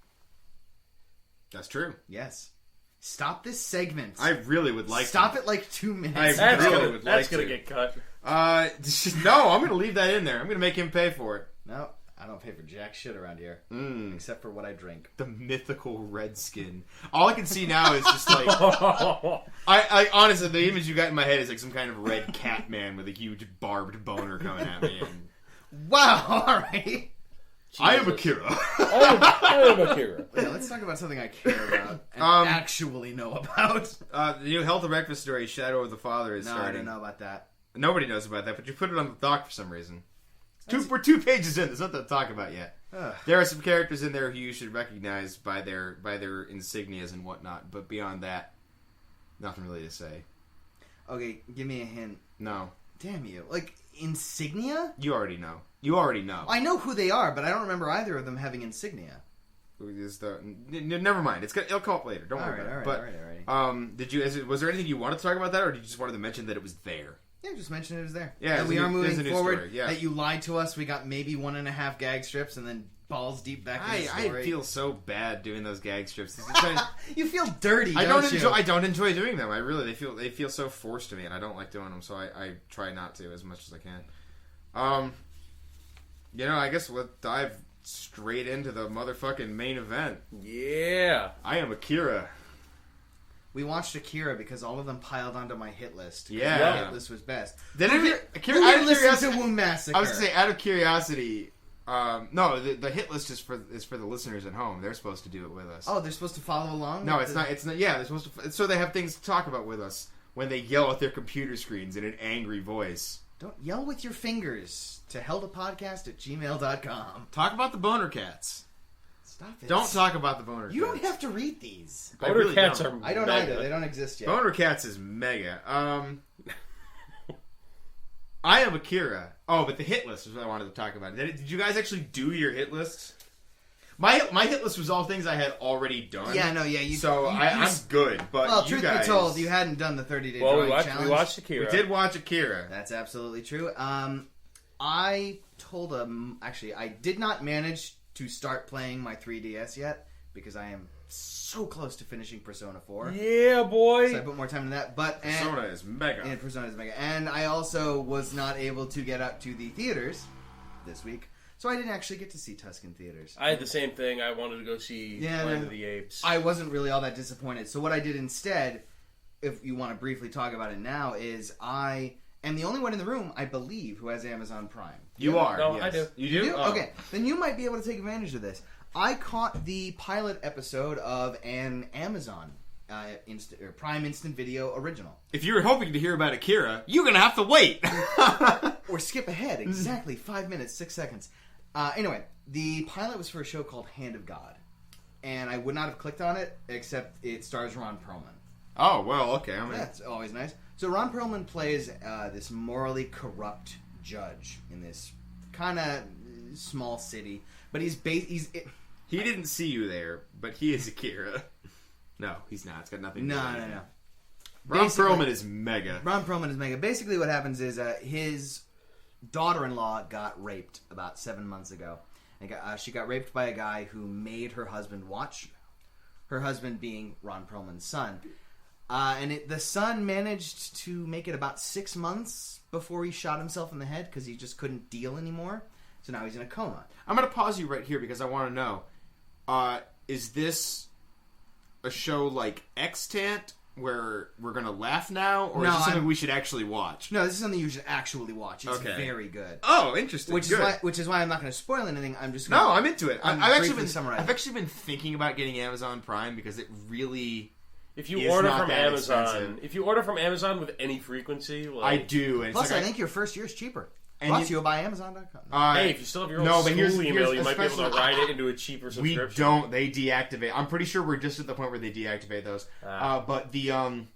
Speaker 3: That's true.
Speaker 2: Yes. Stop this segment.
Speaker 3: I really would like
Speaker 2: Stop
Speaker 3: to.
Speaker 2: it like 2 minutes.
Speaker 3: I
Speaker 1: That's
Speaker 3: really
Speaker 1: gonna,
Speaker 3: would
Speaker 1: that's
Speaker 3: like
Speaker 1: gonna
Speaker 3: to.
Speaker 1: get cut.
Speaker 3: No, I'm going to leave that in there. I'm going to make him pay for it.
Speaker 2: No, I don't pay for jack shit around here.
Speaker 3: Mm.
Speaker 2: Except for what I drink.
Speaker 3: The mythical Redskin. All I can see now is just like I honestly, the image you got in my head is like some kind of red cat man with a huge barbed boner coming at me. And
Speaker 2: Wow, alright.
Speaker 3: I am Akira.
Speaker 1: I am Akira.
Speaker 2: Yeah, let's talk about something I care about and actually know about.
Speaker 3: The new Health and Breakfast story, Shadow of the Father, is
Speaker 2: No, I
Speaker 3: starting.
Speaker 2: don't know about that.
Speaker 3: Nobody knows about that, but you put it on the doc for some reason. We're 2 pages in. There's nothing to talk about yet.
Speaker 2: Ugh.
Speaker 3: There are some characters in there who you should recognize by their insignias and whatnot, but beyond that, nothing really to say.
Speaker 2: Okay, give me a hint.
Speaker 3: No,
Speaker 2: Damn you. Like, insignia?
Speaker 3: you already know. You already know.
Speaker 2: I know who they are, but I don't remember either of them having insignia.
Speaker 3: Never mind. It'll come up later. Don't worry about it. But
Speaker 2: alright.
Speaker 3: was there anything you wanted to talk about that, or did you just wanted to mention that it was there?
Speaker 2: Yeah, just mention it was there.
Speaker 3: Yeah,
Speaker 2: that we are
Speaker 3: there's a
Speaker 2: moving
Speaker 3: new
Speaker 2: forward.
Speaker 3: story, yeah.
Speaker 2: That you lied to us. We got maybe 1.5 gag strips and then balls deep back in the story.
Speaker 3: I feel so bad doing those gag strips.
Speaker 2: You feel dirty,
Speaker 3: I
Speaker 2: don't you?
Speaker 3: I don't enjoy doing them. I really they feel so forced to me, and I don't like doing them. So I try not to as much as I can. I guess we'll dive straight into the motherfucking main event.
Speaker 1: Yeah.
Speaker 3: I am Akira.
Speaker 2: We watched Akira because all of them piled onto my hit list.
Speaker 3: Yeah.
Speaker 2: My hit list was best.
Speaker 3: Then
Speaker 2: Who
Speaker 3: out of
Speaker 2: listen
Speaker 3: curiosity,
Speaker 2: to Wound Massacre?
Speaker 3: I was gonna say, out of curiosity, no, the hit list is for the listeners at home. They're supposed to do it with us.
Speaker 2: Oh, they're supposed to follow along?
Speaker 3: No, it's not. It's not. Yeah, they're supposed to. So they have things to talk about with us when they yell at their computer screens in an angry voice.
Speaker 2: Don't yell with your fingers to heldapodcast@gmail.com.
Speaker 3: Talk about the Boner Cats.
Speaker 2: Stop it.
Speaker 3: Don't talk about the Boner Cats.
Speaker 2: You don't have to read these.
Speaker 3: I
Speaker 1: Boner
Speaker 3: really
Speaker 1: Cats
Speaker 3: don't.
Speaker 1: are
Speaker 2: I don't
Speaker 1: mega.
Speaker 2: either. They don't exist yet.
Speaker 3: Boner Cats is mega. I am Akira. Oh, but the hit list is what I wanted to talk about. Did you guys actually do your hit lists? My hit list was all things I had already done.
Speaker 2: Yeah, no, yeah.
Speaker 3: I'm good, but
Speaker 2: well,
Speaker 3: you
Speaker 2: truth
Speaker 3: guys...
Speaker 2: be told, you hadn't done the 30-day
Speaker 1: Well,
Speaker 2: drawing
Speaker 1: we
Speaker 2: challenge.
Speaker 1: watched Akira.
Speaker 3: We did watch Akira.
Speaker 2: That's absolutely true. I told him... Actually, I did not manage to start playing my 3DS yet because I am so close to finishing Persona 4.
Speaker 1: Yeah, boy.
Speaker 2: So I put more time into that. But
Speaker 3: Persona is mega.
Speaker 2: And Persona is mega. And I also was not able to get up to the theaters this week. So I didn't actually get to see Tusk in theaters.
Speaker 1: I had the same thing. I wanted to go see Planet of the Apes.
Speaker 2: I wasn't really all that disappointed. So what I did instead, if you want to briefly talk about it now, is I am the only one in the room, I believe, who has Amazon Prime.
Speaker 3: You are.
Speaker 1: No,
Speaker 3: yes.
Speaker 1: I do.
Speaker 3: You do? Oh.
Speaker 2: Okay. Then you might be able to take advantage of this. I caught the pilot episode of an Amazon Prime Instant Video original.
Speaker 3: If you were hoping to hear about Akira, you're going to have to wait.
Speaker 2: Or skip ahead. Exactly. 5 minutes, 6 seconds. Anyway, the pilot was for a show called Hand of God. And I would not have clicked on it, except it stars Ron Perlman.
Speaker 3: Oh, well, okay.
Speaker 2: That's always nice. So Ron Perlman plays this morally corrupt judge in this kind of small city, but
Speaker 3: He didn't see you there, but he is Akira. No, he's not. It's got nothing to do with it.
Speaker 2: No.
Speaker 3: Ron Perlman is mega.
Speaker 2: Ron Perlman is mega. Basically what happens is his daughter-in-law got raped about 7 months ago. And she got raped by a guy who made her husband watch, her husband being Ron Perlman's son. The son managed to make it about 6 months before he shot himself in the head because he just couldn't deal anymore. So now he's in a coma.
Speaker 3: I'm going to pause you right here because I want to know, is this a show like Extant where we're going to laugh now? Or is this something we should actually watch?
Speaker 2: No, this is something you should actually watch. It's
Speaker 3: okay.
Speaker 2: very good.
Speaker 3: Oh, interesting.
Speaker 2: Which is why I'm not going to spoil anything. I'm just
Speaker 3: No, I'm into it.
Speaker 2: I've
Speaker 3: actually been thinking about getting Amazon Prime because it really...
Speaker 1: If you order from Amazon with any frequency,
Speaker 3: I do. And
Speaker 2: plus, I think your first year is cheaper. Brought to you by Amazon.com.
Speaker 1: Hey, if you still have your old school email, you might be able to ride it into a cheaper subscription.
Speaker 3: We don't. They deactivate. I'm pretty sure we're just at the point where they deactivate those. But the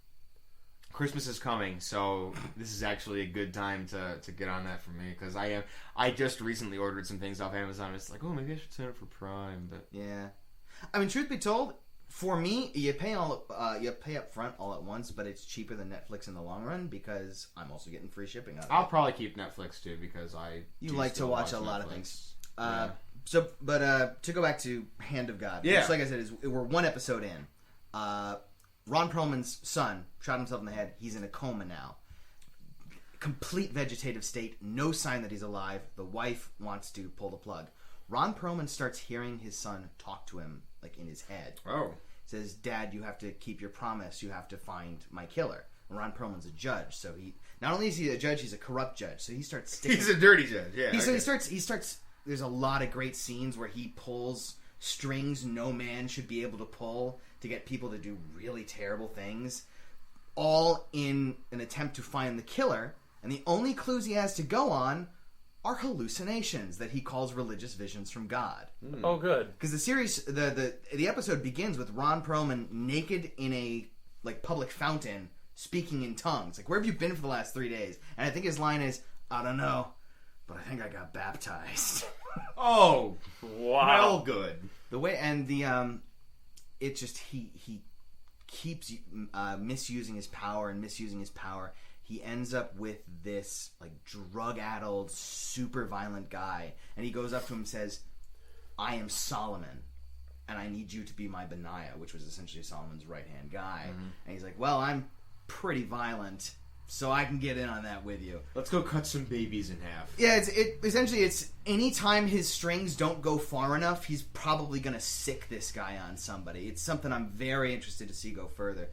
Speaker 3: Christmas is coming, so this is actually a good time to get on that for me because I just recently ordered some things off Amazon. It's like, oh, maybe I should sign up for Prime. But
Speaker 2: yeah, I mean, truth be told, for me, you pay up front all at once, but it's cheaper than Netflix in the long run because I'm also getting free shipping.
Speaker 3: I'll probably keep Netflix too because
Speaker 2: you like to watch a lot of things.
Speaker 3: Yeah.
Speaker 2: To go back to Hand of God, which, like I said, we're one episode in. Ron Perlman's son shot himself in the head. He's in a coma now. Complete vegetative state. No sign that he's alive. The wife wants to pull the plug. Ron Perlman starts hearing his son talk to him, like in his head.
Speaker 3: Oh.
Speaker 2: Says, "Dad, you have to keep your promise. You have to find my killer." And Ron Perlman's a judge, so he not only is he a judge, he's a corrupt judge. So he starts sticking.
Speaker 3: He's a dirty judge. Yeah.
Speaker 2: He starts. There's a lot of great scenes where he pulls strings no man should be able to pull to get people to do really terrible things, all in an attempt to find the killer. And the only clues he has to go on are hallucinations that he calls religious visions from God.
Speaker 1: Oh, good.
Speaker 2: Because the series, the episode begins with Ron Perlman naked in a public fountain, speaking in tongues. Like, where have you been for the last 3 days? And I think his line is, "I don't know, but I think I got baptized."
Speaker 3: Oh,
Speaker 1: wow!
Speaker 3: Well, good.
Speaker 2: The way it just he keeps misusing his power and misusing his power. He ends up with this drug-addled, super violent guy, and he goes up to him and says, "I am Solomon, and I need you to be my Benaiah," which was essentially Solomon's right-hand guy. Mm-hmm. And he's like, "Well, I'm pretty violent, so I can get in on that with you.
Speaker 3: Let's go cut some babies in half."
Speaker 2: Yeah, it's anytime his strings don't go far enough, he's probably going to sick this guy on somebody. It's something I'm very interested to see go further.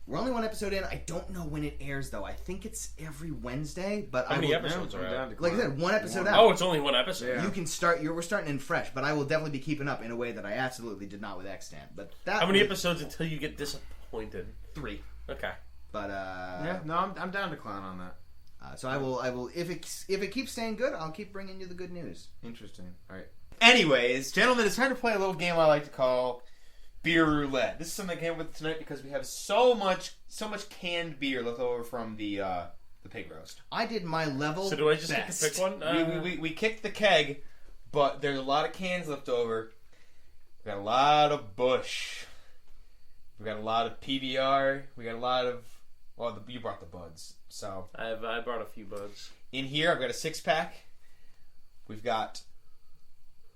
Speaker 2: We're only one episode in. I don't know when it airs, though. I think it's every Wednesday. But
Speaker 1: how many episodes are out?
Speaker 2: Like I said, one episode out.
Speaker 1: Oh, it's only one episode.
Speaker 2: Yeah. You can start. We're starting in fresh, but I will definitely be keeping up in a way that I absolutely did not with Extant. But
Speaker 1: how many episodes until you get disappointed?
Speaker 2: 3.
Speaker 1: Okay.
Speaker 2: But
Speaker 3: yeah, no, I'm down to clown on that.
Speaker 2: So I will. If it keeps staying good, I'll keep bringing you the good news.
Speaker 3: Interesting. All right. Anyways, gentlemen, it's time to play a little game I like to call Beer Roulette. This is something I came up with tonight because we have so much canned beer left over from the pig roast.
Speaker 2: I did my level.
Speaker 1: So do I just
Speaker 2: best.
Speaker 1: get to pick one?
Speaker 3: We kicked the keg, but there's a lot of cans left over. We got a lot of Bush. We got a lot of PBR. We got a lot of you brought the buds. So
Speaker 1: I brought a few buds.
Speaker 3: In here, I've got a 6-pack. We've got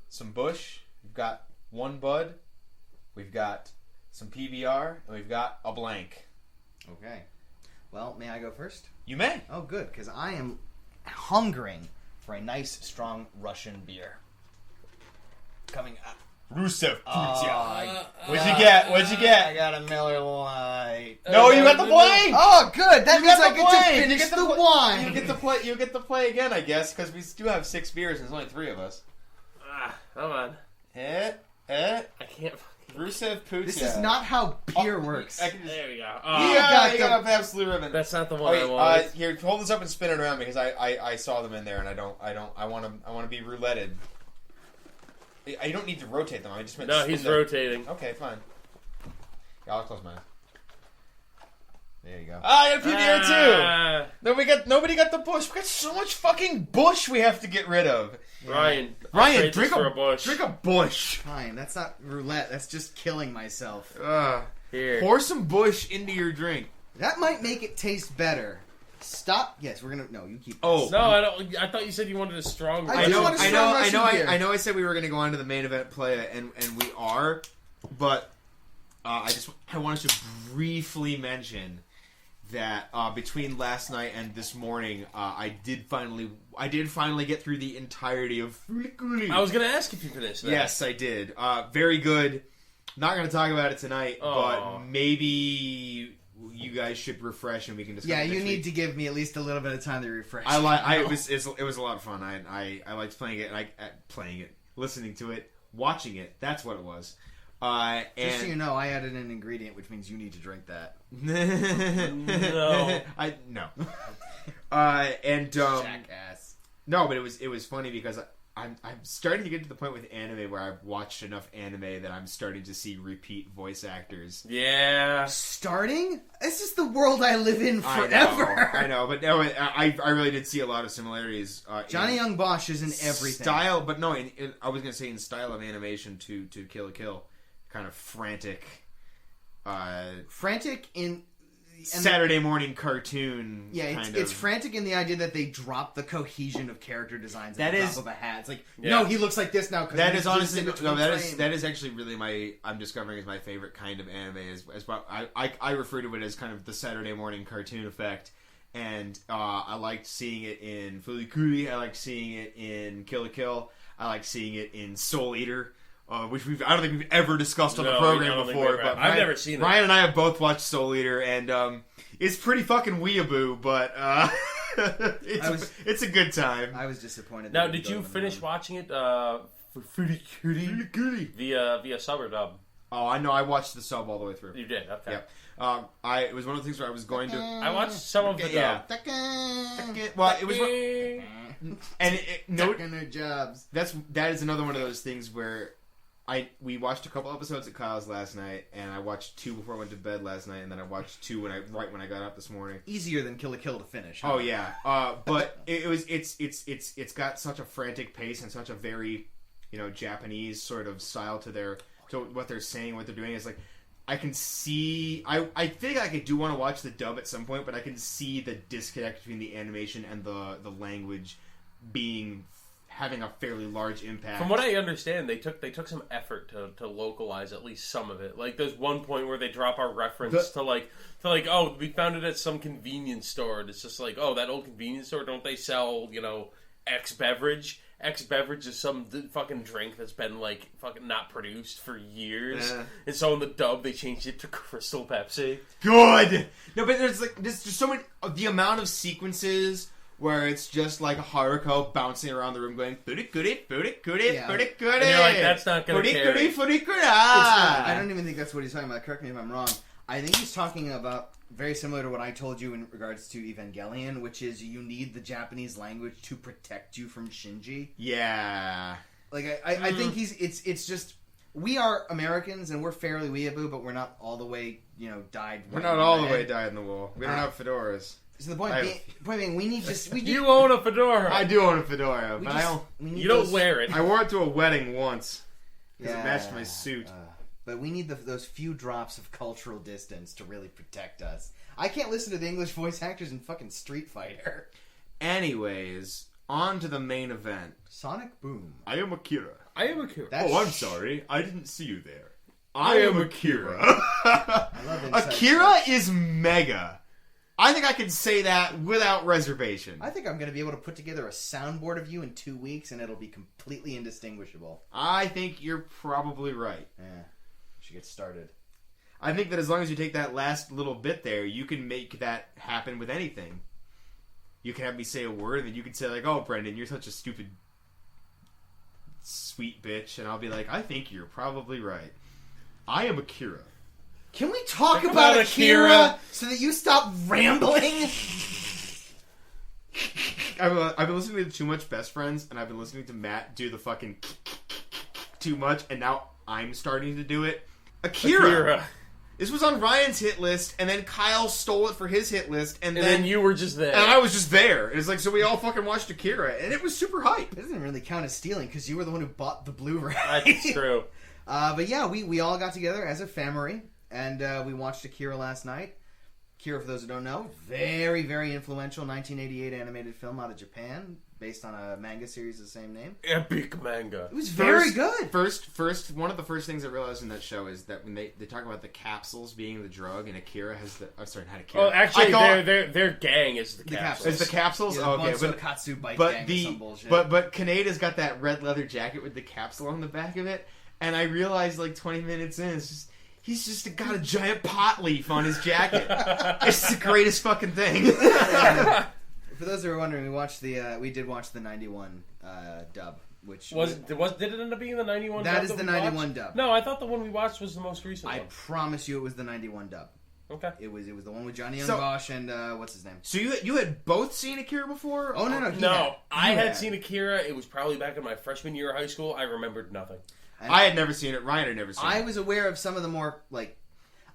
Speaker 3: some Bush. We've got one bud. We've got some PBR, and we've got a blank.
Speaker 2: Okay. Well, may I go first?
Speaker 3: You may.
Speaker 2: Oh, good, because I am hungering for a nice, strong Russian beer. Coming up.
Speaker 3: Rusev Putia.
Speaker 2: What'd
Speaker 3: you get? What'd you get?
Speaker 2: I got a Miller Lite.
Speaker 3: No, you got the blank!
Speaker 2: Oh, good. That means I get to finish the wine.
Speaker 3: You get to play again, I guess, because we do have 6 beers and there's only 3 of us.
Speaker 1: Come on.
Speaker 3: I
Speaker 1: can't.
Speaker 3: Rusev Putia.
Speaker 2: This is not how beer works.
Speaker 1: There we go.
Speaker 3: You got the absolute ribbon.
Speaker 1: That's not the one I want.
Speaker 3: Here, hold this up and spin it around because I saw them in there and I want to be rouletted. I don't need to rotate them. I just meant
Speaker 1: no. He's rotating.
Speaker 3: Okay, fine. Yeah, I'll close my eyes.
Speaker 2: There you go.
Speaker 3: I got PBR too. No, nobody got the bush. We got so much fucking bush we have to get rid of.
Speaker 1: Ryan,
Speaker 3: drink
Speaker 1: a bush.
Speaker 3: Drink a bush.
Speaker 2: Fine, that's not roulette. That's just killing myself.
Speaker 1: Here.
Speaker 3: Pour some bush into your drink.
Speaker 2: That might make it taste better. Stop. Yes, we're gonna. No, you keep.
Speaker 3: Oh
Speaker 1: no, I don't. I thought you said you wanted a strong.
Speaker 2: I know.
Speaker 3: I know. I said we were gonna go on to the main event play, and we are, but I wanted to briefly mention that between last night and this morning, I did finally get through the entirety of Fulikuli.
Speaker 1: I was gonna ask if you finished that.
Speaker 3: Yes, I did. Very good. Not gonna talk about it tonight, but maybe you guys should refresh and we can discuss.
Speaker 2: Yeah,
Speaker 3: it
Speaker 2: you
Speaker 3: next
Speaker 2: need
Speaker 3: week.
Speaker 2: to give me at least a little bit of time to refresh.
Speaker 3: It was a lot of fun. I liked playing it. Listening to it, watching it. That's what it was.
Speaker 2: Just so you know, I added an ingredient, which means you need to drink that.
Speaker 1: No.
Speaker 2: Jackass.
Speaker 3: No, but it was funny because I'm starting to get to the point with anime where I've watched enough anime that I'm starting to see repeat voice actors.
Speaker 1: Yeah.
Speaker 2: Starting? This is the world I live in forever.
Speaker 3: I know, but no, I really did see a lot of similarities.
Speaker 2: Johnny Young Bosch is in everything.
Speaker 3: Style, but no, I was going to say in style of animation to Kill la Kill. Kind of frantic.
Speaker 2: Frantic in...
Speaker 3: Saturday morning cartoon.
Speaker 2: Yeah, it's frantic in the idea that they drop the cohesion of character designs at the top of a hat. It's like, no, he looks like this now.
Speaker 3: That is honestly that is actually really I'm discovering is my favorite kind of anime. As well, I refer to it as kind of the Saturday morning cartoon effect. And I liked seeing it in Fulikuli. I liked seeing it in Kill la Kill. I liked seeing it in Soul Eater. Which I don't think we've ever discussed on the program before. But
Speaker 1: I've never seen it.
Speaker 3: Ryan and I have both watched Soul Eater, and it's pretty fucking weeaboo, but it's a good time.
Speaker 2: I was disappointed.
Speaker 1: Now, did you finish watching it for Fulikuli via sub or dub?
Speaker 3: Oh, I know. I watched the sub all the way through.
Speaker 1: You did, okay.
Speaker 3: Yep. It was one of the things where I was going to.
Speaker 1: I watched some of the dub.
Speaker 3: Well, it was. And
Speaker 2: their jobs.
Speaker 3: That is another one of those things where we watched a couple episodes at Kyle's last night, and I watched 2 before I went to bed last night, and then I watched 2 right when I got up this morning.
Speaker 2: Easier than Kill la Kill to finish. Huh?
Speaker 3: Oh yeah, but it's got such a frantic pace and such a very Japanese sort of style to what they're saying, what they're doing. Is like I can see. I think like I do want to watch the dub at some point, but I can see the disconnect between the animation and the language having a fairly large impact.
Speaker 1: From what I understand, they took some effort to localize at least some of it. Like there's one point where they drop our reference to like oh, we found it at some convenience store, and it's just like, oh, that old convenience store, don't they sell X beverage? X beverage is some fucking drink that's been like fucking not produced for years, and so in the dub they changed it to Crystal Pepsi.
Speaker 3: Good. No, but there's just so many. The amount of sequences where it's just like Haruko bouncing around the room going "Furikuri, furikuri, furikuri."
Speaker 1: And you're like, that's not gonna carry.
Speaker 2: I don't even think that's what he's talking about. Correct me if I'm wrong. I think he's talking about very similar to what I told you in regards to Evangelion, which is you need the Japanese language to protect you from Shinji.
Speaker 3: Yeah.
Speaker 2: Like I think it's just we are Americans and we're fairly weeaboo, but we're not all the way dyed.
Speaker 3: We're not all the way dyed in the wool. We don't have fedoras.
Speaker 2: So the point being, we need.
Speaker 1: You own a fedora.
Speaker 3: I do own a fedora, but I don't.
Speaker 1: You don't wear it.
Speaker 3: I wore it to a wedding once because
Speaker 2: it
Speaker 3: matched my suit.
Speaker 2: But we need those few drops of cultural distance to really protect us. I can't listen to the English voice actors in fucking Street Fighter.
Speaker 3: Anyways, on to the main event.
Speaker 2: Sonic Boom.
Speaker 3: I am Akira.
Speaker 2: I'm
Speaker 3: sorry. I didn't see you there. I am Akira.
Speaker 2: I love
Speaker 3: Akira is mega. I think I can say that without reservation.
Speaker 2: I think I'm going to be able to put together a soundboard of you in 2 weeks, and it'll be completely indistinguishable.
Speaker 3: I think you're probably right.
Speaker 2: Yeah. Should get started.
Speaker 3: I think that as long as you take that last little bit there, you can make that happen with anything. You can have me say a word, and then you can say, like, oh, Brendan, you're such a stupid, sweet bitch. And I'll be like, I think you're probably right. I am Akira.
Speaker 2: Can we talk about Akira so that you stop rambling?
Speaker 3: I've been listening to Too Much Best Friends, and I've been listening to Matt do the fucking too much, and now I'm starting to do it. Akira. This was on Ryan's hit list, and then Kyle stole it for his hit list, and
Speaker 1: then you were just there.
Speaker 3: And I was just there. It's like, so we all fucking watched Akira, and it was super hype.
Speaker 2: It doesn't really count as stealing, because you were the one who bought the Blu-ray.
Speaker 1: That's true.
Speaker 2: But yeah, we all got together as a family, and we watched Akira last night. Akira, for those who don't know, very, very influential 1988 animated film out of Japan, based on a manga series of the same name.
Speaker 1: Epic manga.
Speaker 2: It was very good.
Speaker 3: First, one of the first things I realized in that show is that when they talk about the capsules being the drug, and Akira has the... Oh, sorry, not Akira.
Speaker 1: Well, actually, their gang is the capsules.
Speaker 3: Is the capsules?
Speaker 2: Yeah,
Speaker 3: okay,
Speaker 2: but Katsu bike
Speaker 3: but
Speaker 2: gang
Speaker 3: the
Speaker 2: or some bullshit.
Speaker 3: but Kaneda's got that red leather jacket with the capsule on the back of it, and I realized like 20 minutes in, he's just got a giant pot leaf on his jacket. It's the greatest fucking thing.
Speaker 2: For those who are wondering, we did watch the 91 dub, which
Speaker 1: did it end up being the 91 dub?
Speaker 2: That is the 91 dub.
Speaker 1: No, I thought the one we watched was the most recent
Speaker 2: I
Speaker 1: one.
Speaker 2: promise you it was the 91 dub.
Speaker 1: Okay.
Speaker 2: It was the one with Johnny Young Bosch and what's his name?
Speaker 3: So you had both seen Akira before?
Speaker 2: Oh no,
Speaker 1: I had seen Akira. It was probably back in my freshman year of high school. I remembered nothing.
Speaker 2: And
Speaker 3: I had never seen it. Ryan had never seen it.
Speaker 2: I was aware of some of the more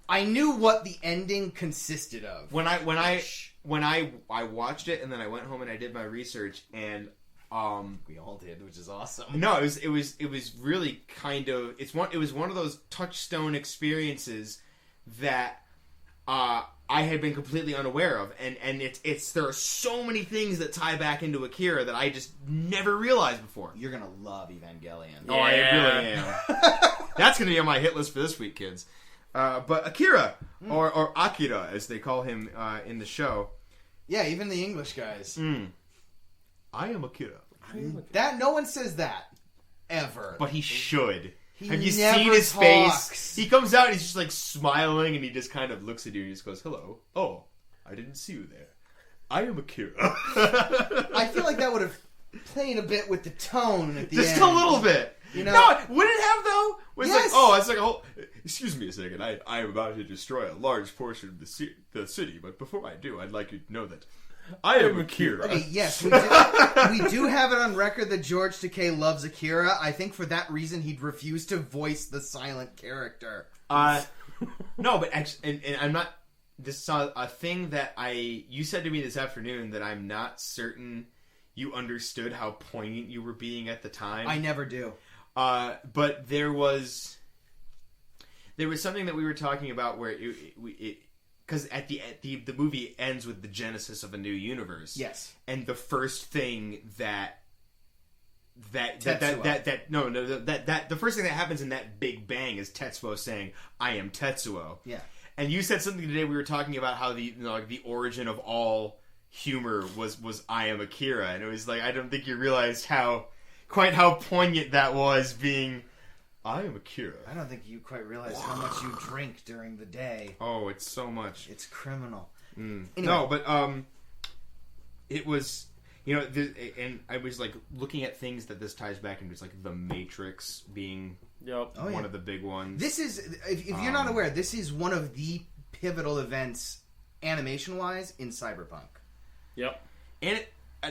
Speaker 2: I knew what the ending consisted of.
Speaker 3: When I watched it, and then I went home and I did my research, and
Speaker 2: we all did, which is awesome.
Speaker 3: no, it was really kind of it was one of those touchstone experiences that I had been completely unaware of, and there are so many things that tie back into Akira that I just never realized before.
Speaker 2: You're gonna love Evangelion.
Speaker 3: Oh, I really am. That's gonna be on my hit list for this week, kids. But Akira, or Akira, as they call him in the show.
Speaker 2: Yeah, even the English guys.
Speaker 3: I am Akira.
Speaker 2: That no one says that ever.
Speaker 3: But he should. Have you
Speaker 2: never
Speaker 3: seen his
Speaker 2: talks.
Speaker 3: face? He comes out and he's just like smiling, and he just kind of looks at you and he just goes, "Hello. Oh, I didn't see you there. I am Akira."
Speaker 2: I feel like that would have played a bit with the tone at the end.
Speaker 3: Just a little bit.
Speaker 2: You know?
Speaker 3: No, would it have though? Was
Speaker 2: Yes.
Speaker 3: like, oh, it's like a whole. Excuse me a second. I am about to destroy a large portion of the city, but before I do, I'd like you to know that I am Akira.
Speaker 2: Okay, yes, we do have it on record that George Takei loves Akira. I think for that reason he'd refuse to voice the silent character.
Speaker 3: No, but actually, and I'm not. This is a thing that you said to me this afternoon that I'm not certain you understood how poignant you were being at the time.
Speaker 2: I never do.
Speaker 3: But there was something that we were talking about where because at the movie ends with the genesis of a new universe.
Speaker 2: Yes.
Speaker 3: And the first thing the first thing that happens in that big bang is Tetsuo saying, "I am Tetsuo."
Speaker 2: Yeah.
Speaker 3: And you said something today. We were talking about how the origin of all humor was "I am Akira," and it was like, I don't think you realized quite how poignant that was, being "I am Akira."
Speaker 2: I don't think you quite realize how much you drink during the day.
Speaker 3: Oh, it's so much.
Speaker 2: It's criminal.
Speaker 3: Anyway.
Speaker 2: No,
Speaker 3: but it was, and I was like looking at things that this ties back into, like The Matrix being one of the big ones.
Speaker 2: This is, if you're not aware, this is one of the pivotal events, animation-wise, in Cyberpunk.
Speaker 1: Yep.
Speaker 3: And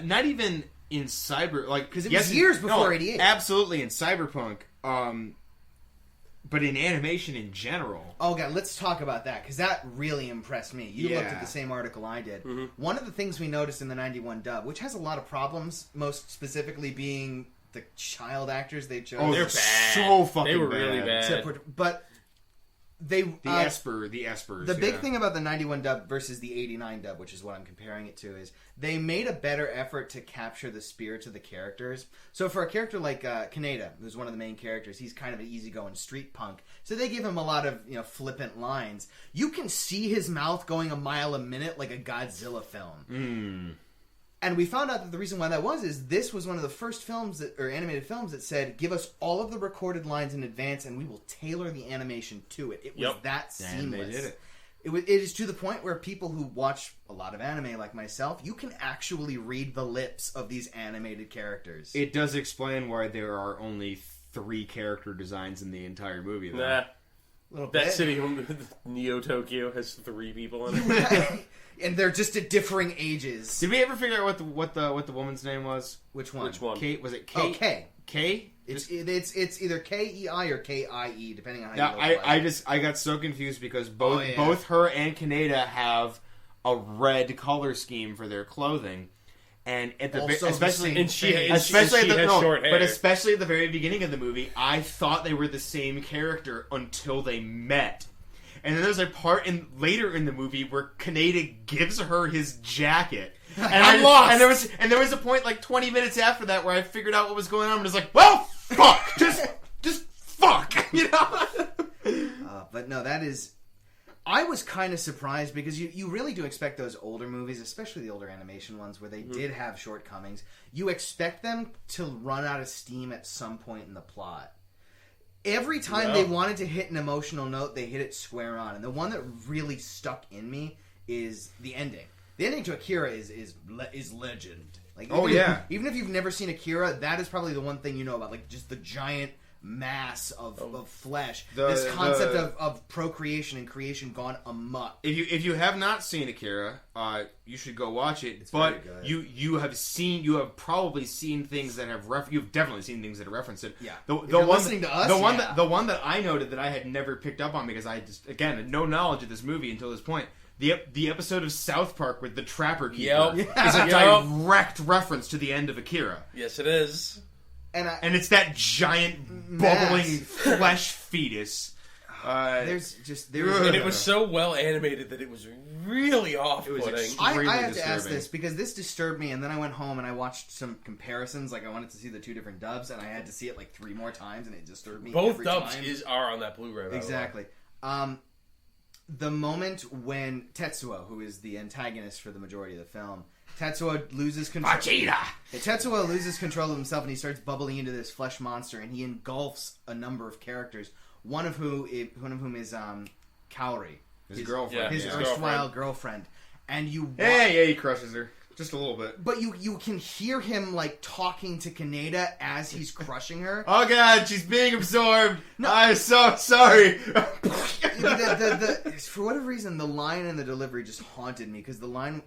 Speaker 3: not even in
Speaker 2: because it was years before 88.
Speaker 3: Absolutely in Cyberpunk, but in animation in general.
Speaker 2: Oh god, let's talk about that, because that really impressed me. You looked at the same article I did. Mm-hmm. One of the things we noticed in the 91 dub, which has a lot of problems, most specifically being the child actors they chose.
Speaker 3: Oh,
Speaker 1: they're bad.
Speaker 3: So fucking
Speaker 1: They were
Speaker 3: bad.
Speaker 1: really bad.
Speaker 2: But they
Speaker 3: the Espers.
Speaker 2: The big thing about the 91 dub versus the 89 dub, which is what I'm comparing it to, is they made a better effort to capture the spirits of the characters. So for a character like Kaneda, who's one of the main characters, he's kind of an easygoing street punk. So they give him a lot of flippant lines. You can see his mouth going a mile a minute like a Godzilla film. And we found out that the reason why that is this was one of the first films or animated films that said, give us all of the recorded lines in advance and we will tailor the animation to it. It was that seamless.
Speaker 3: And they did it.
Speaker 2: It is to the point where people who watch a lot of anime like myself, you can actually read the lips of these animated characters.
Speaker 3: It does explain why there are only 3 character designs in the entire movie, though.
Speaker 1: Nah.
Speaker 2: Little
Speaker 1: That
Speaker 2: bit.
Speaker 1: city, Neo Tokyo, has 3 people in it.
Speaker 2: And they're just at differing ages.
Speaker 3: Did we ever figure out what the woman's name was?
Speaker 2: Which one?
Speaker 1: Which one?
Speaker 3: Kate? Was it Kate?
Speaker 2: Oh, Kay.
Speaker 3: K?
Speaker 2: It's either Kei or Kie, depending on how you
Speaker 3: Yeah, I got so confused because both
Speaker 2: Oh, yeah.
Speaker 3: both her and Kaneda have a red color scheme for their clothing, and at the
Speaker 2: Also the
Speaker 3: especially
Speaker 2: same
Speaker 1: And she,
Speaker 2: face.
Speaker 3: especially
Speaker 1: she
Speaker 3: at the,
Speaker 1: has
Speaker 3: no,
Speaker 1: short hair.
Speaker 3: but especially at the very beginning of the movie, I thought they were the same character until they met. And then there's a part later in the movie where Kaneda gives her his jacket. And
Speaker 2: I'm lost!
Speaker 3: And there was a point like 20 minutes after that where I figured out what was going on and was like, well, fuck! Just fuck! You know?
Speaker 2: But no, that is... I was kind of surprised because you really do expect those older movies, especially the older animation ones, where they did have shortcomings. You expect them to run out of steam at some point in the plot. Every time they wanted to hit an emotional note, they hit it square on. And the one that really stuck in me is the ending. The ending to Akira is legend. Like, even if you've never seen Akira, that is probably the one thing you know about. Like, just the giant mass of flesh. This concept of procreation and creation gone amok.
Speaker 3: If you have not seen Akira, you should go watch it. But you have probably seen things that have you've definitely seen things that have referenced it.
Speaker 2: Yeah.
Speaker 3: The one
Speaker 2: listening to us,
Speaker 3: the one that I noted that I had never picked up on because I just had no knowledge of this movie until this point. The episode of South Park with the Trapper Keeper is a direct reference to the end of Akira.
Speaker 1: Yes, it is.
Speaker 3: And it's that giant bubbling flesh fetus.
Speaker 1: And it was so well animated that it was really off-putting.
Speaker 2: I have to ask this because this disturbed me, and then I went home and I watched some comparisons. Like I wanted to see the two different dubs, and I had to see it like 3 more times, and it disturbed me.
Speaker 1: Both
Speaker 2: every
Speaker 1: dubs
Speaker 2: time.
Speaker 1: are on that Blu-ray.
Speaker 2: Exactly. The moment when Tetsuo, who is the antagonist for the majority of the film, Tetsuo loses control. Tetsuo loses control of himself, and he starts bubbling into this flesh monster, and he engulfs a number of characters. One of whom is Kaori,
Speaker 3: his girlfriend,
Speaker 2: his erstwhile girlfriend, and you.
Speaker 3: He crushes her just a little bit.
Speaker 2: But you can hear him like talking to Kaneda as he's crushing her.
Speaker 3: Oh God, she's being absorbed. No. I'm so sorry.
Speaker 2: For whatever reason, the line and the delivery just haunted me because the line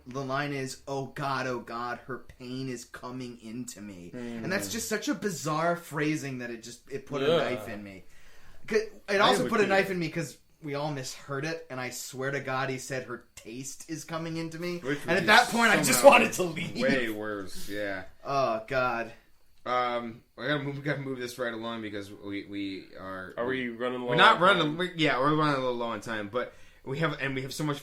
Speaker 2: is, oh God, her pain is coming into me, and that's just such a bizarre phrasing that it put a knife in me. It also put a knife in me because we all misheard it, and I swear to God, he said her taste is coming into me, and at that point, I just wanted to leave.
Speaker 3: Way worse, yeah.
Speaker 2: Oh God.
Speaker 3: We gotta move this right along because we are.
Speaker 1: Are we running low?
Speaker 3: We're not running. We're running a little low on time, but we have so much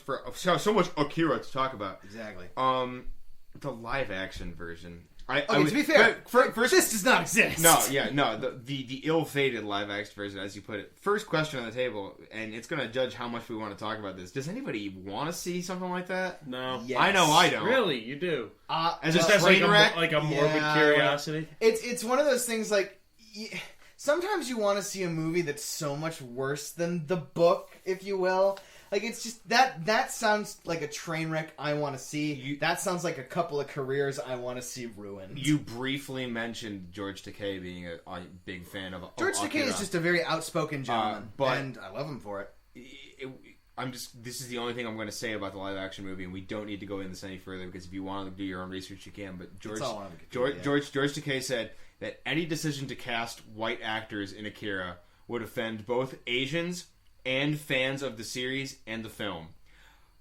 Speaker 3: Akira to talk about.
Speaker 2: Exactly.
Speaker 3: The live action version.
Speaker 2: To be fair, first, this does not exist.
Speaker 3: The ill-fated live action version, as you put it. First question on the table, and it's going to judge how much we want to talk about this. Does anybody want to see something like that?
Speaker 1: No.
Speaker 2: Yes.
Speaker 3: I know I don't.
Speaker 1: Really, you do.
Speaker 3: As a train wreck?
Speaker 1: Like a morbid curiosity.
Speaker 2: It's one of those things like sometimes you want to see a movie that's so much worse than the book, if you will. Like, it's just, that sounds like a train wreck I want to see. That sounds like a couple of careers I want to see ruined.
Speaker 3: You briefly mentioned George Takei being a big fan of
Speaker 2: George Takei is just a very outspoken gentleman, and I love him for it.
Speaker 3: This is the only thing I'm going to say about the live action movie, and we don't need to go into this any further because if you want to do your own research, you can. But George Takei said that any decision to cast white actors in Akira would offend both Asians and fans of the series and the film.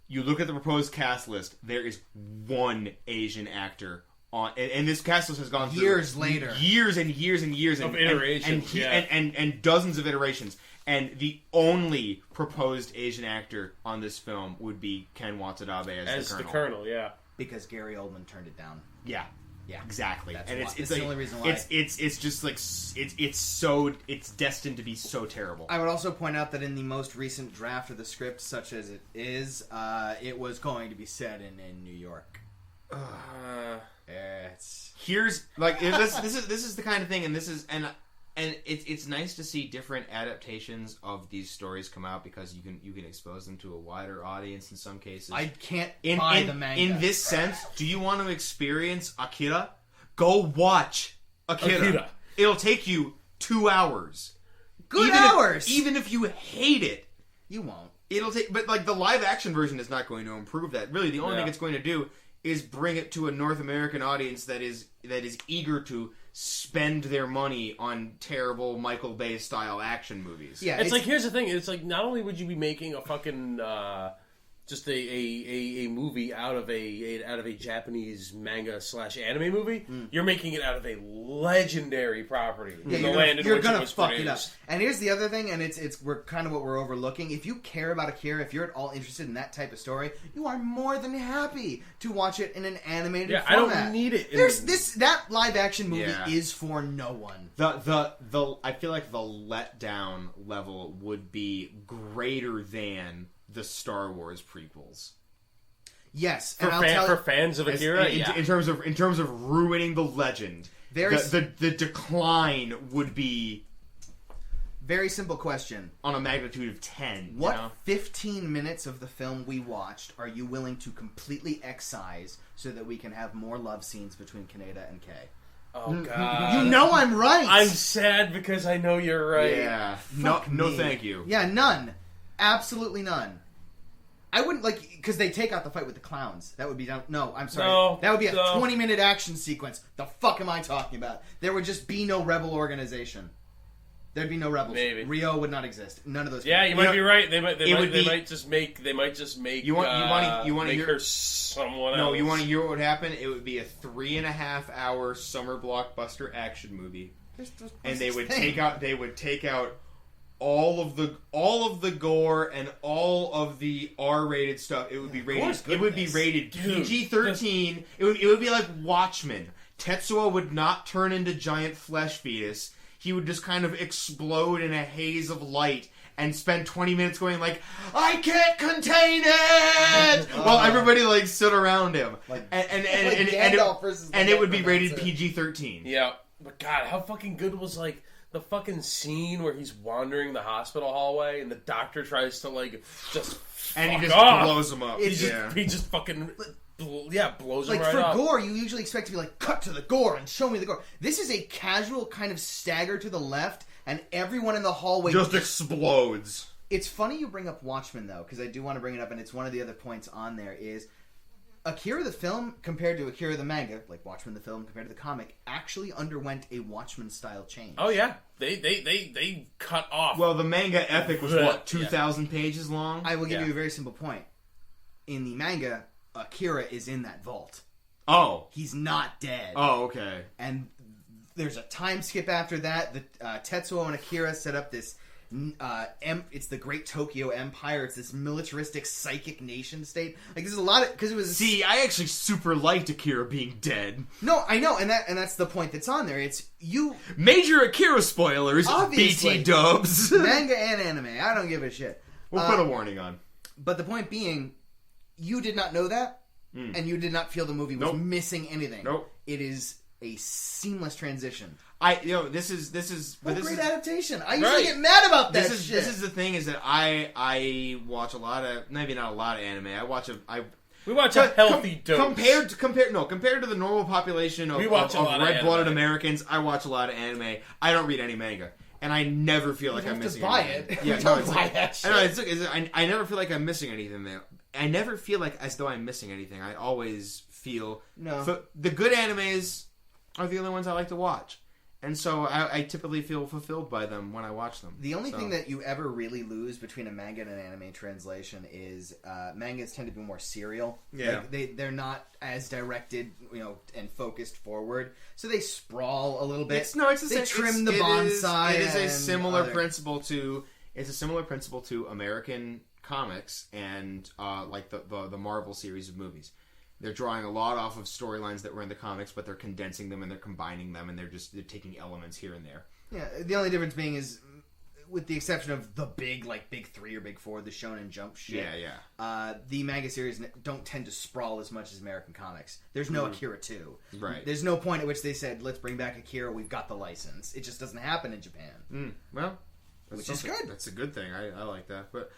Speaker 3: You look at the proposed cast list, there is one Asian actor on, and this cast list has gone through
Speaker 2: years later,
Speaker 3: years and iterations, and dozens of iterations. And the only proposed Asian actor on this film would be Ken Watanabe as the Colonel.
Speaker 2: Because Gary Oldman turned it down.
Speaker 3: Yeah, exactly.
Speaker 2: That's
Speaker 3: and
Speaker 2: it's
Speaker 3: like,
Speaker 2: the only reason why.
Speaker 3: It's just like it's destined to be so terrible.
Speaker 2: I would also point out that in the most recent draft of the script, such as it is, it was going to be set in New York.
Speaker 3: Here's like this is the kind of thing, and it's nice to see different adaptations of these stories come out because you can expose them to a wider audience in some cases.
Speaker 2: I can't buy the manga.
Speaker 3: In this sense, do you want to experience Akira? Go watch Akira. It'll take you 2 hours.
Speaker 2: Hours.
Speaker 3: Even if you hate it,
Speaker 2: you won't.
Speaker 3: It'll take. But like the live action version is not going to improve that. Really, the only thing it's going to do is bring it to a North American audience that is eager to spend their money on terrible Michael Bay style action movies.
Speaker 1: Yeah, it's like, here's the thing. It's like, not only would you be making a fucking just a movie out of a Japanese manga / anime movie, you're making it out of a legendary property in the land in
Speaker 2: you're
Speaker 1: which
Speaker 2: gonna
Speaker 1: it was
Speaker 2: fuck
Speaker 1: produced.
Speaker 2: it up. And here's the other thing, and it's we're kind of what we're overlooking. If you care about Akira, if you're at all interested in that type of story, you are more than happy to watch it in an animated format.
Speaker 1: I don't need it.
Speaker 2: That live action movie is for no one.
Speaker 3: I feel like the letdown level would be greater than the Star Wars prequels.
Speaker 2: Yes,
Speaker 3: for
Speaker 1: fans of Akira,
Speaker 3: in terms of ruining the legend, the decline would be
Speaker 2: very simple question
Speaker 3: on a magnitude of 10.
Speaker 2: What 15 minutes of the film we watched are you willing to completely excise so that we can have more love scenes between Kaneda and Kay?
Speaker 1: Oh God!
Speaker 2: You know I'm right.
Speaker 1: I'm sad because I know you're right.
Speaker 3: Yeah. No, thank you.
Speaker 2: Yeah, none. Absolutely none. I wouldn't because they take out the fight with the clowns. That would be done. No, I'm sorry.
Speaker 1: No,
Speaker 2: that would be a 20-minute action sequence. The fuck am I talking about? There would just be no rebel organization. There'd be no rebels.
Speaker 1: Maybe
Speaker 2: Rio would not exist. None of those.
Speaker 1: Yeah,
Speaker 2: people.
Speaker 1: you might be right. They might just make.
Speaker 3: You want to
Speaker 1: make
Speaker 3: hear
Speaker 1: her someone else.
Speaker 3: No, you want to hear what would happen? It would be a 3.5-hour summer blockbuster action movie, and they would take out all of the gore and all of the R-rated stuff. It would be rated. It would be rated PG-13. It would be like Watchmen. Tetsuo would not turn into giant flesh fetus. He would just kind of explode in a haze of light and spend 20 minutes going like, I can't contain it! While everybody stood around him. And it would be rated PG-13.
Speaker 1: Yeah. But God, how fucking good was the fucking scene where he's wandering the hospital hallway and the doctor tries to just
Speaker 3: and he just blows him up.
Speaker 1: He just fucking blows him right
Speaker 2: for
Speaker 1: up.
Speaker 2: Gore, you usually expect to be cut to the gore and show me the gore. This is a casual kind of stagger to the left, and everyone in the hallway
Speaker 3: just explodes.
Speaker 2: It's funny you bring up Watchmen, though, because I do want to bring it up, and it's one of the other points on there is Akira the film compared to Akira the manga, like Watchmen the film compared to the comic, actually underwent a Watchmen style change.
Speaker 1: Oh yeah, they cut off.
Speaker 3: Well, the manga epic was what 2,000 pages long.
Speaker 2: I will give you a very simple point. In the manga, Akira is in that vault.
Speaker 3: Oh,
Speaker 2: he's not dead.
Speaker 3: Oh, okay.
Speaker 2: And there's a time skip after that. The Tetsuo and Akira set up this. It's the Great Tokyo Empire. It's this militaristic psychic nation state. There's a lot of because it was.
Speaker 3: See, I actually super liked Akira being dead.
Speaker 2: No, I know, and that's the point that's on there. It's you
Speaker 3: major Akira spoilers.
Speaker 2: Obviously,
Speaker 3: BT dubs,
Speaker 2: manga and anime. I don't give a shit.
Speaker 3: We'll put a warning on.
Speaker 2: But the point being, you did not know that, and you did not feel the movie was missing anything.
Speaker 3: Nope.
Speaker 2: It is a seamless transition.
Speaker 3: This is
Speaker 2: great adaptation. I usually get mad about that shit.
Speaker 3: This is the thing is that I watch a lot of, maybe not a lot of anime.
Speaker 1: We watch a healthy dose.
Speaker 3: Compared to the normal population of red-blooded Americans, I watch a lot of anime. I don't read any manga. And I never feel like I'm missing anything.
Speaker 2: Yeah, don't buy that shit.
Speaker 3: I never feel like I'm missing anything there. I never feel like as though I'm missing anything. I always feel the good animes are the only ones I like to watch. And so I typically feel fulfilled by them when I watch them.
Speaker 2: The only thing that you ever really lose between a manga and an anime translation is mangas tend to be more serial.
Speaker 3: Yeah.
Speaker 2: They're not as directed, and focused forward. So they sprawl a little bit. They trim the bonsai.
Speaker 3: It is a similar principle to American comics and the Marvel series of movies. They're drawing a lot off of storylines that were in the comics, but they're condensing them and they're combining them and they're taking elements here and there.
Speaker 2: Yeah, the only difference being is, with the exception of the big 3 or big 4, the Shonen Jump shit.
Speaker 3: Yeah.
Speaker 2: The manga series don't tend to sprawl as much as American comics. There's no Akira 2.
Speaker 3: Right.
Speaker 2: There's no point at which they said, let's bring back Akira, we've got the license. It just doesn't happen in Japan.
Speaker 3: Well,
Speaker 2: which is good.
Speaker 3: That's a good thing. I like that. But,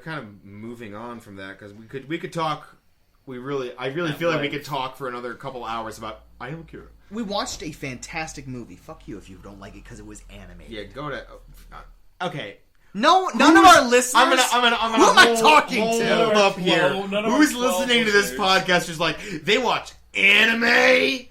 Speaker 3: kind of moving on from that, because we could talk. I really feel like we could talk for another couple hours about I Am Akira.
Speaker 2: We watched a fantastic movie. Fuck you if you don't like it because it was animated.
Speaker 3: Yeah, go to. Okay.
Speaker 2: No, none of our listeners.
Speaker 3: I'm gonna.
Speaker 2: Who am I talking to?
Speaker 3: Hold up here.
Speaker 1: None of our
Speaker 3: Who's
Speaker 1: 12
Speaker 3: listening to this
Speaker 1: listeners.
Speaker 3: podcast? Just like they watch anime.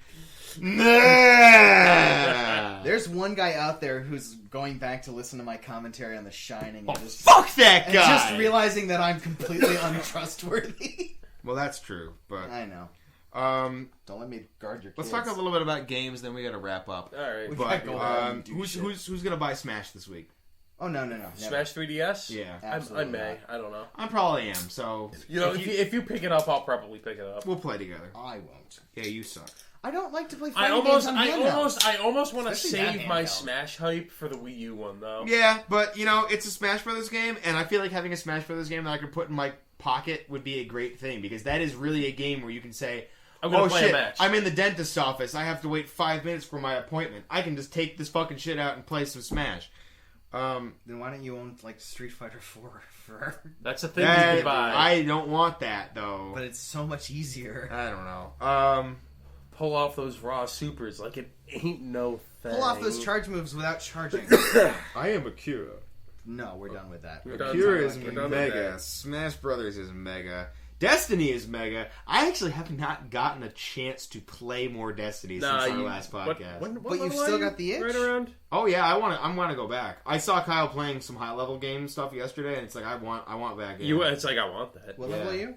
Speaker 3: Nah.
Speaker 2: There's one guy out there who's going back to listen to my commentary on The Shining and just,
Speaker 3: Fuck that
Speaker 2: and
Speaker 3: guy.
Speaker 2: just realizing that I'm completely untrustworthy.
Speaker 3: Well, that's true, but
Speaker 2: I know. Don't let me guard your kids.
Speaker 3: let's talk a little bit about games. Then we got to wrap up.
Speaker 1: All right.
Speaker 2: We
Speaker 3: But
Speaker 2: gotta go home and do
Speaker 3: who's gonna buy Smash this week?
Speaker 2: Oh, no. Never.
Speaker 1: Smash 3DS?
Speaker 3: Yeah.
Speaker 1: I
Speaker 2: Absolutely
Speaker 1: may.
Speaker 2: not.
Speaker 1: I don't know.
Speaker 3: I probably am. So
Speaker 1: You know, if you pick it up, I'll probably pick it up.
Speaker 3: we'll play together.
Speaker 2: I won't.
Speaker 3: Yeah, you suck.
Speaker 2: I don't like to play
Speaker 1: I
Speaker 2: fighting games on handheld.
Speaker 1: I almost want to
Speaker 2: Especially that
Speaker 1: save my
Speaker 2: handheld.
Speaker 1: Smash hype for the Wii U one though.
Speaker 3: Yeah, but it's a Smash Brothers game, and I feel like having a Smash Brothers game that I could put in my pocket would be a great thing because that is really a game where you can say,
Speaker 1: I'm gonna
Speaker 3: "Oh
Speaker 1: play a
Speaker 3: shit,
Speaker 1: match."
Speaker 3: I'm in the dentist's office. I have to wait 5 minutes for my appointment. I can just take this fucking shit out and play some Smash."
Speaker 2: Then why don't you own like Street Fighter 4 forever?
Speaker 1: That's a thing you can buy.
Speaker 3: I don't want that though.
Speaker 2: But it's so much easier.
Speaker 3: I don't know.
Speaker 1: Pull off those raw supers like it ain't no thing.
Speaker 2: Pull off those charge moves without charging.
Speaker 3: I am Akira.
Speaker 2: No, we're done with that.
Speaker 1: We're done.
Speaker 3: Akira is
Speaker 1: We're done with
Speaker 3: mega.
Speaker 1: that.
Speaker 3: Smash Brothers is mega. Destiny is mega. I actually have not gotten a chance to play more Destiny since our last podcast.
Speaker 1: What
Speaker 2: But you've
Speaker 1: level
Speaker 2: still
Speaker 1: are you?
Speaker 2: got the itch?
Speaker 1: Right around?
Speaker 3: Oh yeah, I want to go back. I saw Kyle playing some high level game stuff yesterday, and it's like I want back in.
Speaker 1: It's like I want that.
Speaker 2: What level
Speaker 3: Yeah.
Speaker 2: are you?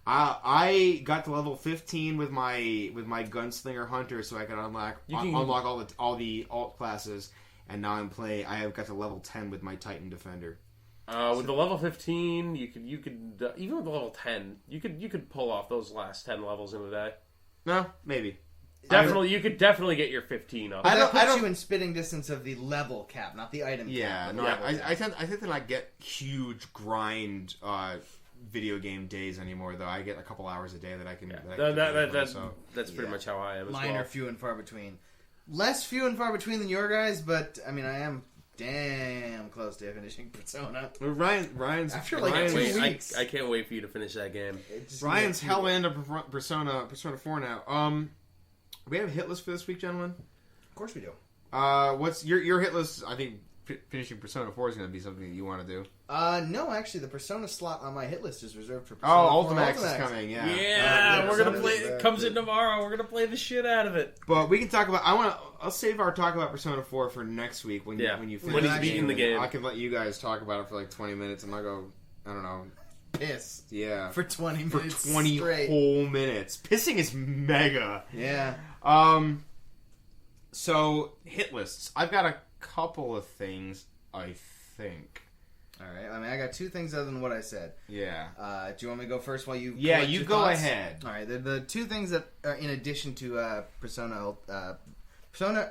Speaker 3: I got to level 15 with my gunslinger hunter, so I could unlock all the alt classes, and now I have got to level 10 with my Titan defender.
Speaker 1: With the level 15, you could even with the level 10, you could pull off those last 10 levels in a day.
Speaker 3: No, maybe.
Speaker 1: Definitely, you could definitely get your 15 up.
Speaker 2: But
Speaker 3: I
Speaker 2: that puts
Speaker 3: don't-
Speaker 2: you in spitting distance of the level cap, not the item
Speaker 3: Yeah,
Speaker 2: cap.
Speaker 3: no,
Speaker 2: but the level
Speaker 3: I
Speaker 2: cap.
Speaker 3: tend to not get huge grind video game days anymore. Though I get a couple hours a day that I can.
Speaker 1: That's pretty much how I am as
Speaker 2: Mine
Speaker 1: well.
Speaker 2: are few and far between. Less few and far between than your guys, but I mean, I am damn close to finishing Persona.
Speaker 3: Ryan's
Speaker 2: After, like,
Speaker 3: Ryan's,
Speaker 2: 2
Speaker 1: Wait,
Speaker 2: weeks.
Speaker 1: I can't wait for you to finish that game.
Speaker 3: Ryan's hella into Persona 4 now. We have a hit list for this week, gentlemen.
Speaker 2: Of course we do.
Speaker 3: What's your hit list? I think finishing Persona 4 is going to be something that you want to do.
Speaker 2: No, actually, the Persona slot on my hit list is reserved for
Speaker 3: Oh,
Speaker 2: Persona 4
Speaker 3: Ultimax is coming. Yeah.
Speaker 1: Yeah, we're gonna
Speaker 2: Persona
Speaker 1: play.
Speaker 2: is
Speaker 1: It comes in tomorrow. We're gonna play the shit out of it.
Speaker 3: But we can talk about. I'll save our talk about Persona 4 for next week when you finish
Speaker 1: when he's
Speaker 3: the
Speaker 1: beating the game.
Speaker 3: I can let you guys talk about it for like 20 minutes, and I'll go. I don't know.
Speaker 2: Piss.
Speaker 3: Yeah.
Speaker 2: For 20 minutes.
Speaker 3: For 20
Speaker 2: straight.
Speaker 3: whole minutes. Pissing is mega.
Speaker 2: Yeah.
Speaker 3: So hit lists. I've got a couple of things. I think.
Speaker 2: All right. I mean, I got two things other than what I said.
Speaker 3: Yeah.
Speaker 2: Do you want me to go first while you?
Speaker 3: Yeah,
Speaker 2: collect
Speaker 3: you
Speaker 2: your
Speaker 3: go
Speaker 2: thoughts?
Speaker 3: ahead.
Speaker 2: All right. The two things that are in addition to Persona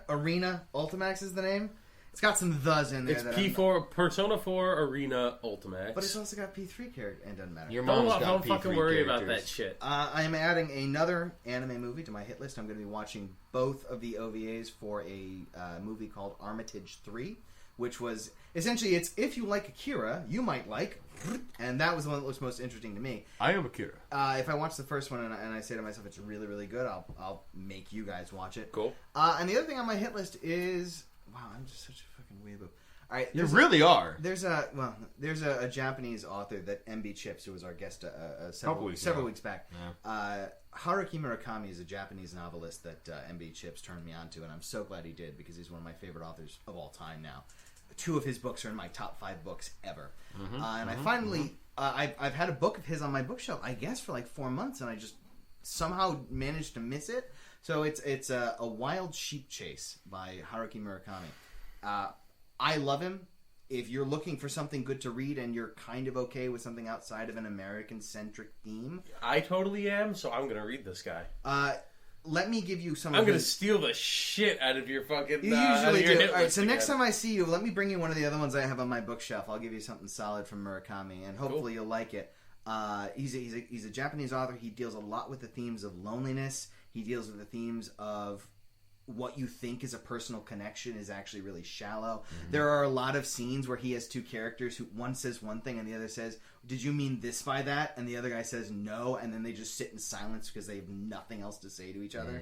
Speaker 2: Arena Ultimax is the name. It's got some thes in there.
Speaker 1: It's
Speaker 2: that
Speaker 1: P4 Persona 4 Arena Ultimax.
Speaker 2: but it's also got P3 character, and doesn't matter.
Speaker 3: Your mom's got
Speaker 1: Don't
Speaker 3: P3
Speaker 1: fucking worry about
Speaker 3: characters.
Speaker 1: that shit.
Speaker 2: I am adding another anime movie to my hit list. I'm going to be watching both of the OVAs for a movie called Armitage 3, which was essentially it's if you like Akira, you might like, and that was the one that was most interesting to me.
Speaker 3: I am Akira.
Speaker 2: If I watch the first one and I say to myself it's really really good, I'll make you guys watch it.
Speaker 1: Cool.
Speaker 2: And the other thing on my hit list is wow, I'm just such a fucking weeaboo. All right,
Speaker 3: You really are.
Speaker 2: There's a Japanese author that MB Chips, who was our guest several weeks back.
Speaker 3: Yeah.
Speaker 2: Haruki Murakami is a Japanese novelist that MB Chips turned me on to, and I'm so glad he did because he's one of my favorite authors of all time now. 2 of his books are in my top 5 books ever. And I finally, I've had a book of his on my bookshelf, I guess, for like 4 months, and I just somehow managed to miss it. So it's a Wild Sheep Chase by Haruki Murakami. I love him. If you're looking for something good to read and you're kind of okay with something outside of an American-centric theme,
Speaker 1: I totally am, so I'm gonna read this guy.
Speaker 2: let me give you some
Speaker 1: I'm
Speaker 2: of
Speaker 1: gonna
Speaker 2: his...
Speaker 1: steal the shit out of your fucking.
Speaker 2: You
Speaker 1: out of
Speaker 2: usually
Speaker 1: your
Speaker 2: do.
Speaker 1: hit
Speaker 2: All right,
Speaker 1: list
Speaker 2: so next
Speaker 1: again.
Speaker 2: time I see you, let me bring you one of the other ones I have on my bookshelf. I'll give you something solid from Murakami, and hopefully you'll like it. He's a Japanese author. He deals a lot with the themes of loneliness. He deals with the themes of what you think is a personal connection is actually really shallow. There are a lot of scenes where he has 2 characters who one says one thing and the other says, "Did you mean this by that?" And the other guy says no, and then they just sit in silence because they have nothing else to say to each other.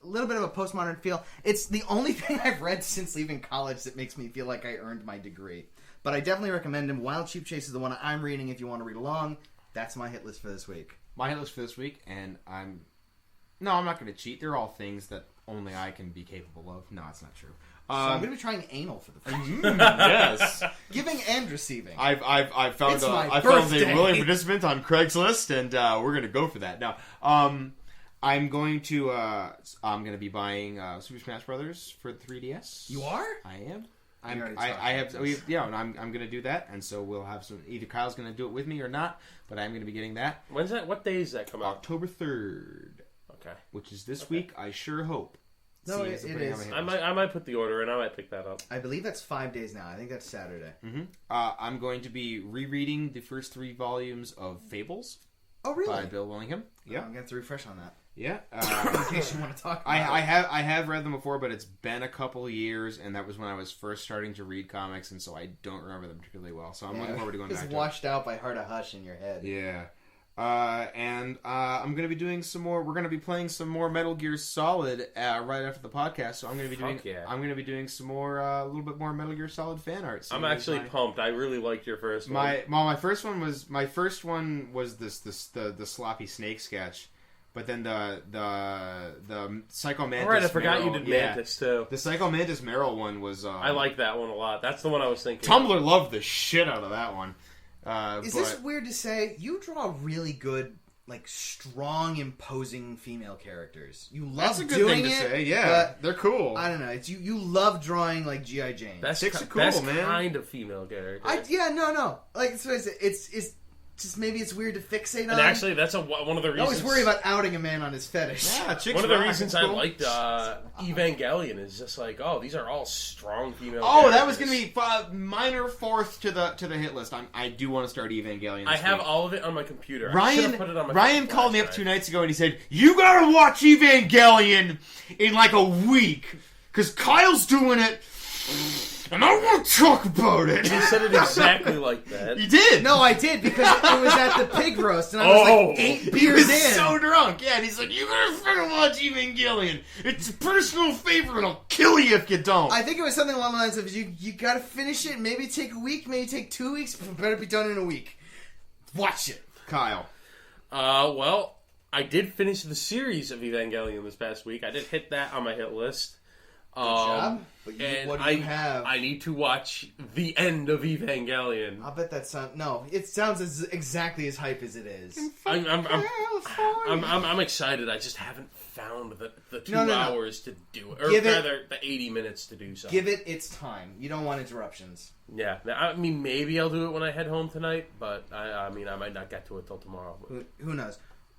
Speaker 2: A little bit of a postmodern feel. It's the only thing I've read since leaving college that makes me feel like I earned my degree. but I definitely recommend him. Wild Sheep Chase is the one I'm reading if you want to read along. That's my hit list for this week.
Speaker 3: My hit list for this week, and I'm not going to cheat. They're all things that only I can be capable of. No, it's not true.
Speaker 2: So I'm going to be trying anal for the first
Speaker 3: Yes.
Speaker 2: Giving and receiving.
Speaker 3: I've found
Speaker 2: It's my
Speaker 3: I found a
Speaker 2: birthday.
Speaker 3: willing participant on Craigslist, and we're going to go for that. Now, I'm going to be buying Super Smash Brothers for the 3DS.
Speaker 2: You are?
Speaker 3: I am.
Speaker 2: already
Speaker 3: And I'm going to do that, and so we'll have some. Either Kyle's going to do it with me or not, but I'm going to be getting that.
Speaker 1: When's that? What day does that come out?
Speaker 3: October 3rd.
Speaker 1: Okay.
Speaker 3: Which is this week. I sure hope.
Speaker 2: No,
Speaker 3: See,
Speaker 2: it is.
Speaker 1: I might put the order in. I might pick that up.
Speaker 2: I believe that's 5 days now. I think that's Saturday.
Speaker 3: Mm-hmm. I'm going to be rereading the first 3 volumes of Fables.
Speaker 2: Oh, really?
Speaker 3: By Bill Willingham. Yeah,
Speaker 2: I'm going to have to refresh on that.
Speaker 3: Yeah.
Speaker 2: In case you want to talk about
Speaker 3: I have read them before, but it's been a couple of years, and that was when I was first starting to read comics, and so I don't remember them particularly well. So I'm looking forward to going back to
Speaker 2: It's
Speaker 3: it.
Speaker 2: washed out by Heart of Hush in your head.
Speaker 3: Yeah. And I'm going to be doing some more. We're going to be playing some more Metal Gear Solid right after the podcast. So I'm going to be doing.
Speaker 1: Yeah.
Speaker 3: I'm going to be doing some more, a little bit more Metal Gear Solid fan art.
Speaker 1: I'm actually pumped. I really liked your first one.
Speaker 3: My first one was the sloppy snake sketch, but then the Psycho Mantis.
Speaker 1: All right, I forgot
Speaker 3: Meryl,
Speaker 1: you did Mantis too.
Speaker 3: The Psycho Mantis Meryl one was.
Speaker 1: I like that one a lot. That's the one I was thinking.
Speaker 3: Tumblr loved the shit out of that one.
Speaker 2: Is this weird to say? You draw really good, like, strong, imposing female characters. You love
Speaker 3: That's a good
Speaker 2: doing
Speaker 3: thing to
Speaker 2: it,
Speaker 3: say. Yeah,
Speaker 2: but
Speaker 3: they're cool.
Speaker 2: I don't know. It's you love drawing like G.I. Jane.
Speaker 1: That's
Speaker 3: Chicks are cool,
Speaker 1: best
Speaker 3: man.
Speaker 1: kind of female character.
Speaker 2: No. Like, so it's just maybe it's weird to fixate on.
Speaker 1: And actually, that's one of the reasons.
Speaker 2: I always worry about outing a man on his fetish.
Speaker 3: Yeah, chicks
Speaker 1: One of the
Speaker 3: rock,
Speaker 1: reasons
Speaker 3: it's
Speaker 1: I
Speaker 3: cool.
Speaker 1: liked Evangelion is just like, oh, these are all strong female.
Speaker 3: Oh,
Speaker 1: characters.
Speaker 3: that was going to be minor fourth to the hit list. I do want to start Evangelion.
Speaker 1: I
Speaker 3: this
Speaker 1: have
Speaker 3: week.
Speaker 1: all of it on my computer. I should have put it on my
Speaker 3: Ryan
Speaker 1: flash
Speaker 3: called me up
Speaker 1: drive.
Speaker 3: 2 nights ago and he said, "You gotta watch Evangelion in like a week because Kyle's doing it, and I want to talk about it."
Speaker 1: He said it exactly like that.
Speaker 3: You did.
Speaker 2: No, I did because it was at the pig roast and I was like 8
Speaker 3: He
Speaker 2: beers
Speaker 3: was
Speaker 2: in.
Speaker 3: so drunk. Yeah, and he's like, "You gotta fucking watch Evangelion. It's a personal favorite. And I'll kill you if you don't."
Speaker 2: I think it was something along the lines of you gotta finish it. Maybe take a week, maybe take 2 weeks. But better be done in a week. Watch it,
Speaker 3: Kyle.
Speaker 1: Well, I did finish the series of Evangelion this past week. I did hit that on my hit list.
Speaker 2: Good job. But
Speaker 1: And
Speaker 2: what do you have?
Speaker 1: I need to watch the end of Evangelion.
Speaker 2: I'll bet that sounds it sounds exactly as hype as it is.
Speaker 1: I'm excited. I just haven't found the 2
Speaker 2: No.
Speaker 1: hours to do it, or
Speaker 2: Give it-
Speaker 1: rather the 80 minutes to do so.
Speaker 2: Give it its time. You don't want interruptions.
Speaker 1: Yeah, I mean maybe I'll do it when I head home tonight, but I might not get to it till tomorrow.
Speaker 2: Who knows?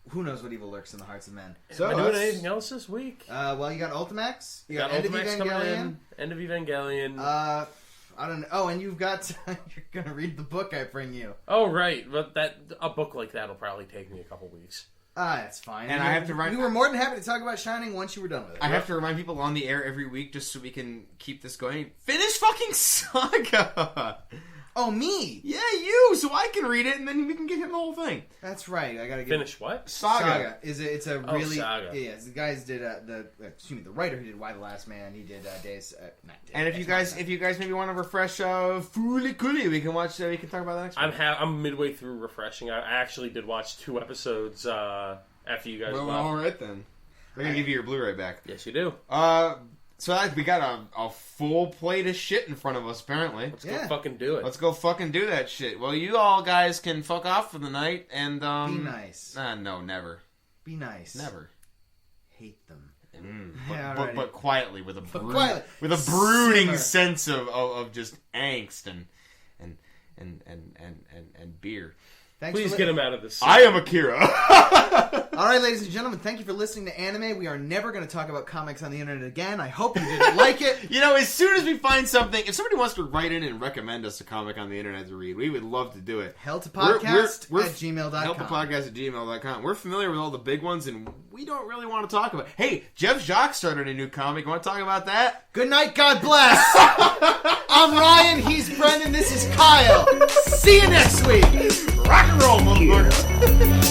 Speaker 2: Who knows what evil lurks in the hearts of men?
Speaker 1: So, am I doing anything else this week?
Speaker 2: Well, you got Ultimax. You got
Speaker 1: Got
Speaker 2: End of
Speaker 1: Ultimax coming
Speaker 2: Evangelion.
Speaker 1: in. End of Evangelion.
Speaker 2: I don't know. Oh, and you've got you're gonna read the book I bring you.
Speaker 1: Oh right, but a book like that'll probably take me a couple weeks.
Speaker 2: That's fine.
Speaker 3: And I have to write.
Speaker 2: We were more than happy to talk about Shining once you were done with it.
Speaker 3: I have to remind people on the air every week just so we can keep this going. Finish fucking Saga!
Speaker 2: Oh, me?
Speaker 3: Yeah, you! So I can read it and then we can get him the whole thing.
Speaker 2: That's right. I gotta get
Speaker 1: Finish what?
Speaker 3: Saga.
Speaker 2: It's a
Speaker 1: Oh,
Speaker 2: really
Speaker 1: Saga.
Speaker 2: yeah. The guys did the writer who did Why the Last Man. He did Days.
Speaker 3: And if you guys maybe want to refresh Fooly Cooly, we can watch. We can talk about that next week.
Speaker 1: I'm midway through refreshing. I actually did watch 2 episodes after you guys
Speaker 3: Well,
Speaker 1: left.
Speaker 3: all right then. We're gonna give you your Blu-ray back.
Speaker 1: Yes, you do.
Speaker 3: So we got a full plate of shit in front of us. Apparently,
Speaker 1: Let's go fucking do it.
Speaker 3: let's go fucking do that shit. Well, you all guys can fuck off for the night and
Speaker 2: Be nice.
Speaker 3: No, never,
Speaker 2: Be nice.
Speaker 3: never.
Speaker 2: Hate them.
Speaker 3: But,
Speaker 2: alrighty.
Speaker 3: but quietly with a
Speaker 2: quietly.
Speaker 3: with a brooding
Speaker 2: Simmer.
Speaker 3: sense of just angst and beer.
Speaker 2: Thanks
Speaker 1: Please
Speaker 2: for
Speaker 1: get him out of this.
Speaker 3: I am Akira.
Speaker 2: All right, ladies and gentlemen, thank you for listening to Anime. We are never going to talk about comics on the internet again. I hope you didn't like it.
Speaker 3: You know, as soon as we find something, if somebody wants to write in and recommend us a comic on the internet to read, we would love to do it.
Speaker 2: Heltopodcast
Speaker 3: We're-
Speaker 2: at gmail.com.
Speaker 3: Helpthepodcast@gmail.com. We're familiar with all the big ones, and we don't really want to talk about. Hey, Jeff Jacques started a new comic. You want to talk about that?
Speaker 2: Good night, God bless. I'm Ryan, he's Brendan, this is Kyle. See you next week.
Speaker 3: Rock and roll, motherfucker.